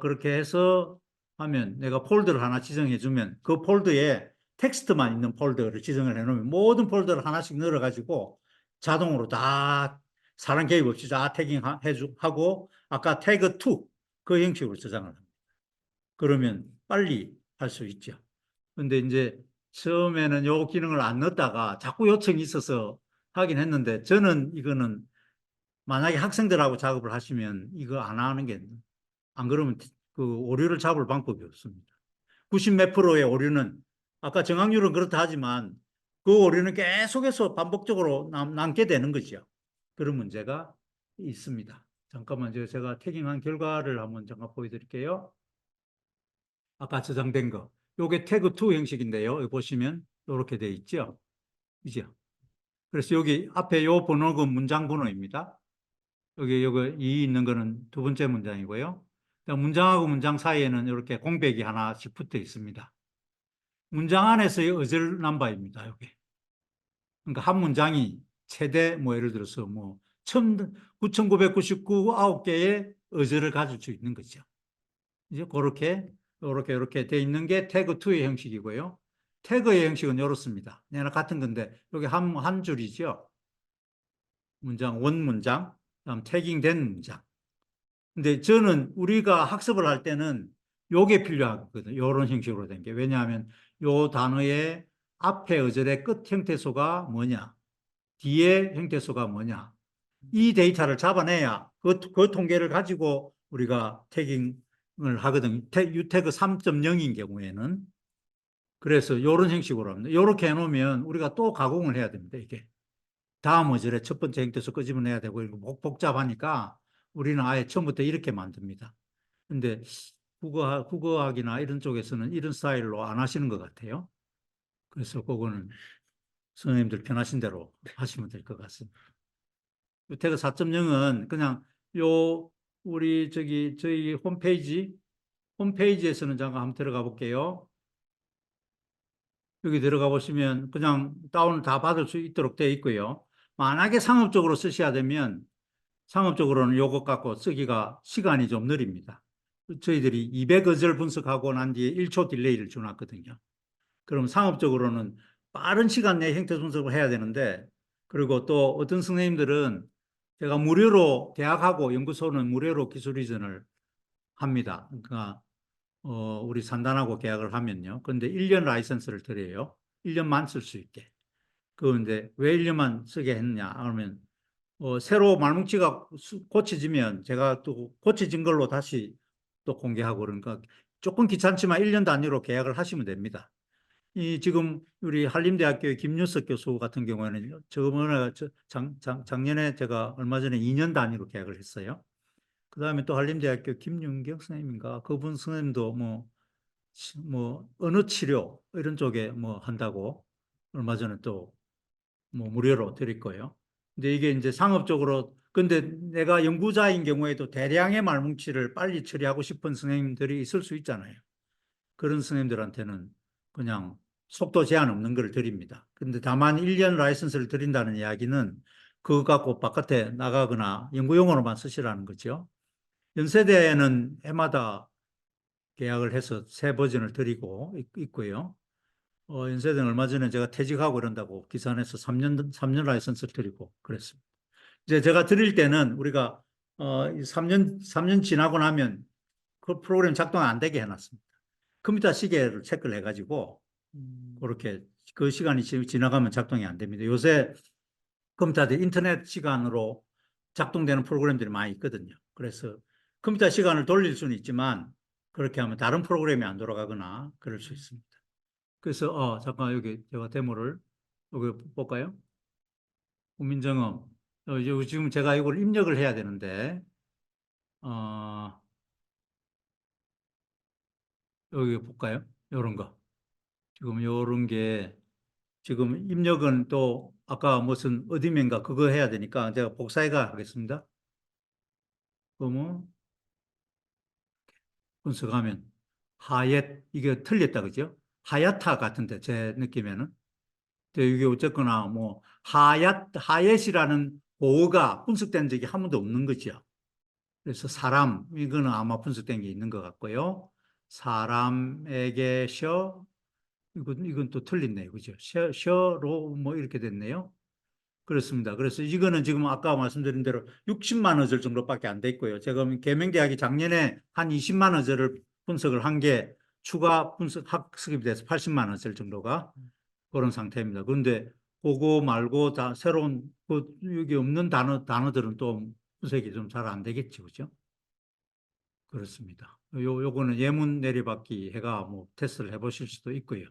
그렇게 해서 하면 내가 폴더를 하나 지정해 주면 그 폴더에 텍스트만 있는 폴더를 지정을 해 놓으면 모든 폴더를 하나씩 넣어가지고 자동으로 다 사람 개입 없이 다 태깅 하고 아까 태그 2 그 형식으로 저장을 합니다. 그러면 빨리 할 수 있죠. 근데 이제 처음에는 요 기능을 안 넣었다가 자꾸 요청이 있어서 하긴 했는데 저는 이거는 만약에 학생들하고 작업을 하시면 이거 안 하는 게, 안 그러면 그 오류를 잡을 방법이 없습니다. 90 몇 프로의 오류는 아까 정확률은 그렇다 하지만 그 오류는 계속해서 반복적으로 남게 되는 거죠. 그런 문제가 있습니다. 잠깐만 제가 태깅한 결과를 한번 잠깐 보여드릴게요. 아까 저장된 거. 요게 태그 2 형식인데요. 여기 보시면 이렇게 돼 있죠. 이죠. 그래서 여기 앞에 요 번호가 문장 번호입니다. 여기 이 있는 거는 두 번째 문장이고요. 문장하고 문장 사이에는 이렇게 공백이 하나씩 붙어 있습니다. 문장 안에서의 어절 넘버입니다. 여기. 그러니까 한 문장이 최대 뭐 예를 들어서 뭐 9,999 9개의 어절을 가질 수 있는 거죠. 이제 이렇게 돼 있는 게 태그 2의 형식이고요. 태그의 형식은 이렇습니다. 얘는 같은 건데 여기 한 줄이죠. 문장, 원문장, 그다음 태깅된 문장. 근데 저는 우리가 학습을 할 때는 요게 필요하거든요. 요런 형식으로 된 게. 왜냐하면 요 단어의 앞에 어절의 끝 형태소가 뭐냐, 뒤에 형태소가 뭐냐. 이 데이터를 잡아내야 그 통계를 가지고 우리가 태깅을 하거든요. 유태그 3.0인 경우에는. 그래서 요런 형식으로 합니다. 요렇게 해놓으면 우리가 또 가공을 해야 됩니다. 이게. 다음 어절의 첫 번째 형태소 끄집어내야 되고 이거 복잡하니까 우리는 아예 처음부터 이렇게 만듭니다. 근데 국어학이나 이런 쪽에서는 이런 스타일로 안 하시는 것 같아요. 그래서 그거는 선생님들 편하신 대로 하시면 될 것 같습니다. 유태그 4.0은 그냥 요 우리 저희 홈페이지에서는 잠깐 한번 들어가 볼게요. 여기 들어가 보시면 그냥 다운을 다 받을 수 있도록 되어 있고요. 만약에 상업적으로 쓰셔야 되면 상업적으로는 요것 갖고 쓰기가 시간이 좀 느립니다. 저희들이 200어절 분석하고 난 뒤에 1초 딜레이를 주놨거든요. 그럼 상업적으로는 빠른 시간 내에 형태 분석을 해야 되는데, 그리고 또 어떤 선생님들은 제가 무료로, 대학하고 연구소는 무료로 기술 이전을 합니다. 그러니까 우리 산단하고 계약을 하면요. 근데 1년 라이선스를 드려요. 1년만 쓸 수 있게. 그런데 왜 1년만 쓰게 했냐 하면 새로 말뭉치가 고쳐지면 제가 또 고쳐진 걸로 다시 또 공개하고 그러니까 조금 귀찮지만 1년 단위로 계약을 하시면 됩니다. 이 지금 우리 한림대학교의 김윤석 교수 같은 경우에는 저번에 작년에 제가 얼마 전에 2년 단위로 계약을 했어요. 그 다음에 또 한림대학교 김윤경 선생님인가 그분 선생님도 뭐 언어 치료 이런 쪽에 뭐 한다고 얼마 전에 또 뭐 무료로 드릴 거예요. 근데 이게 이제 상업적으로 근데 내가 연구자인 경우에도 대량의 말뭉치를 빨리 처리하고 싶은 선생님들이 있을 수 있잖아요. 그런 선생님들한테는 그냥 속도 제한 없는 걸 드립니다. 근데 다만 1년 라이선스를 드린다는 이야기는 그거 갖고 바깥에 나가거나 연구용어로만 쓰시라는 거죠. 연세대는 해마다 계약을 해서 새 버전을 드리고 있고요. 연세대는 얼마 전에 제가 퇴직하고 이런다고 기사에서 3년 라이선스를 드리고 그랬습니다. 이제 제가 드릴 때는 우리가 3년 지나고 나면 그 프로그램 작동 안 되게 해놨습니다. 컴퓨터 시계를 체크를 해가지고 그렇게 그 시간이 지나가면 작동이 안 됩니다. 요새 컴퓨터들 인터넷 시간으로 작동되는 프로그램들이 많이 있거든요. 그래서 컴퓨터 시간을 돌릴 수는 있지만 그렇게 하면 다른 프로그램이 안 돌아가거나 그럴 수 있습니다. 그래서 잠깐 여기 제가 데모를 여기 볼까요? 국민정음. 지금 제가 이걸 입력을 해야 되는데 어, 여기 볼까요? 요런 거. 지금 요런 게 지금 입력은 또 아까 무슨 어디면가 그거 해야 되니까 제가 복사해가 하겠습니다. 그러면 분석하면 하얏 이게 틀렸다 그죠? 하얏타 같은데 제 느낌에는. 근데 이게 어쨌거나 뭐 하얏이라는 보어가 분석된 적이 한 번도 없는 거죠. 그래서 사람 이거는 아마 분석된 게 있는 것 같고요. 사람에게 이건 또 틀렸네요. 그죠? 셔로 뭐 이렇게 됐네요. 그렇습니다. 그래서 이거는 지금 아까 말씀드린 대로 60만 어절 정도밖에 안 돼 있고요. 제가 계명대학이 작년에 한 20만 어절을 분석을 한 게 추가 분석 학습이 돼서 80만 어절 정도가 그런 상태입니다. 그런데 그거 말고 다 새로운 여기 없는 단어들은 또 분석이 좀 잘 안 되겠죠. 그죠? 그렇습니다. 요거는 예문 내리받기 해가 뭐 테스트를 해보실 수도 있고요.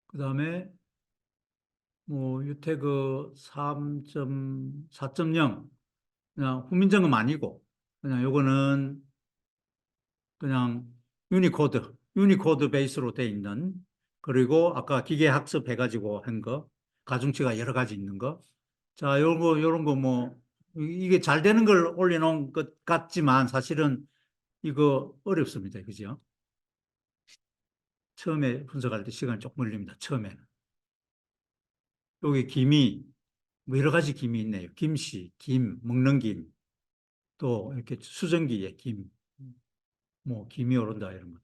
그다음에 뭐 유태그 3.4.0 그냥 훈민정음 아니고 그냥 요거는 그냥 유니코드 베이스로 돼 있는 그리고 아까 기계 학습 해가지고 한 거, 가중치가 여러 가지 있는 거. 자, 요런 거 뭐 이게 잘 되는 걸 올려놓은 것 같지만 사실은 이거 어렵습니다. 그죠? 처음에 분석할 때 시간이 조금 걸립니다. 처음에는. 여기 김이 뭐 여러 가지 김이 있네요. 김씨, 먹는 김, 또 이렇게 수증기에 김, 뭐 김이 오른다 이런 거.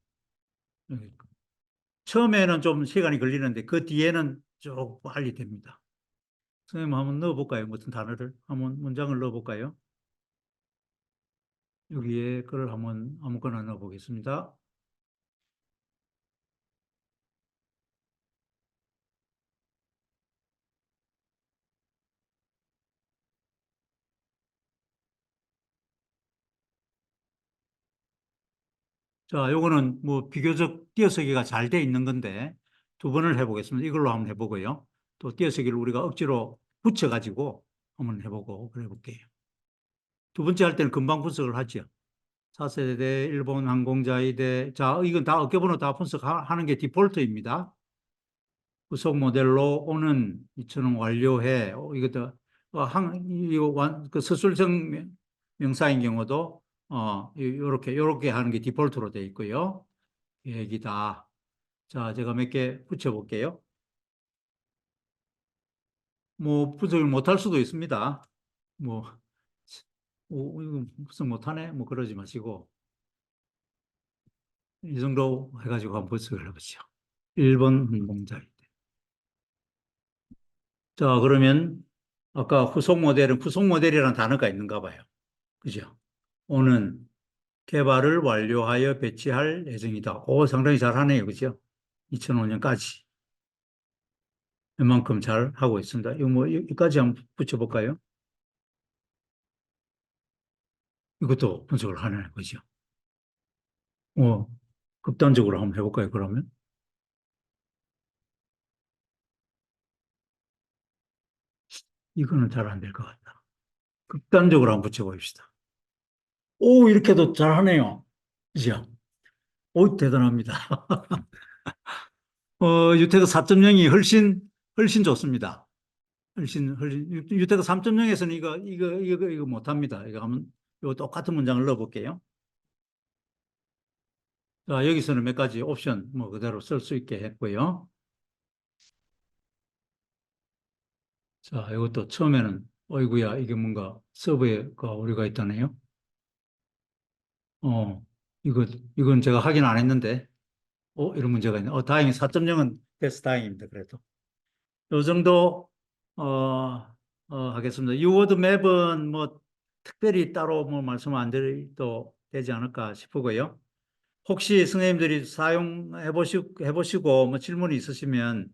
처음에는 좀 시간이 걸리는데 그 뒤에는 쭉 빨리 됩니다. 선생님 한번 넣어볼까요? 어떤 단어를 한번 문장을 넣어볼까요? 여기에 글을 한번 아무거나 넣어보겠습니다. 자, 요거는 뭐 비교적 띄어쓰기가 잘 돼 있는 건데 두 번을 해보겠습니다. 이걸로 한번 해보고요. 또 띄어쓰기를 우리가 억지로 붙여가지고 한번 해보고 그래 볼게요. 두 번째 할 때는 금방 분석을 하죠. 4세대 일본 항공자위대. 자, 이건 다 어깨번호 다 분석하는 게 디폴트입니다. 후속 모델로 오는 2,000원 완료해. 이것도 그 서술형 명사인 경우도 요렇게 하는 게 디폴트로 되어 있고요. 계획이다. 자, 제가 몇 개 붙여볼게요. 뭐 분석을 못할 수도 있습니다. 뭐 이거 분석 못하네. 뭐 그러지 마시고 이 정도 해가지고 한번 분석을 해보죠. 1번 항공자위대. 자, 그러면 아까 후속 모델이라는 단어가 있는가 봐요. 그죠? 오는 개발을 완료하여 배치할 예정이다. 상당히 잘하네요. 그죠? 2005년까지. 웬만큼 잘 하고 있습니다. 이거 뭐, 여기까지 한번 붙여볼까요? 이것도 분석을 하네. 그죠? 어, 극단적으로 한번 해볼까요? 그러면? 이거는 잘 안 될 것 같다. 극단적으로 한번 붙여봅시다. 오, 이렇게도 잘하네요. 그죠? 오, 대단합니다. 유태그 4.0이 훨씬 좋습니다. 유태그 3.0에서는 이거 못합니다. 이거 하면, 이거 똑같은 문장을 넣어볼게요. 자, 여기서는 몇 가지 옵션 뭐 그대로 쓸 수 있게 했고요. 자, 이것도 처음에는, 어이구야, 이게 뭔가 서버에가 오류가 있다네요. 어, 이건 제가 확인 안 했는데, 이런 문제가 있네. 다행히 4.0은 돼서 다행입니다. 그래도. 요 정도, 하겠습니다. 유워드 맵은 뭐, 특별히 따로 뭐 말씀 안 드려도 되지 않을까 싶고요. 혹시 선생님들이 해보시고 뭐 질문이 있으시면,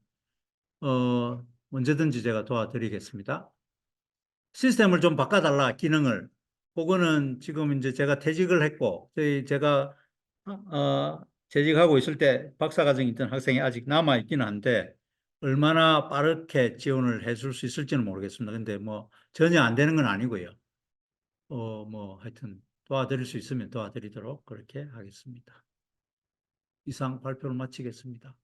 어, 언제든지 제가 도와드리겠습니다. 시스템을 좀 바꿔달라, 기능을. 그거는 지금 이제 제가 퇴직을 했고, 제가, 재직하고 있을 때 박사과정에 있던 학생이 아직 남아있기는 한데, 얼마나 빠르게 지원을 해줄 수 있을지는 모르겠습니다. 근데 뭐, 전혀 안 되는 건 아니고요. 뭐, 하여튼, 도와드릴 수 있으면 도와드리도록 그렇게 하겠습니다. 이상 발표를 마치겠습니다.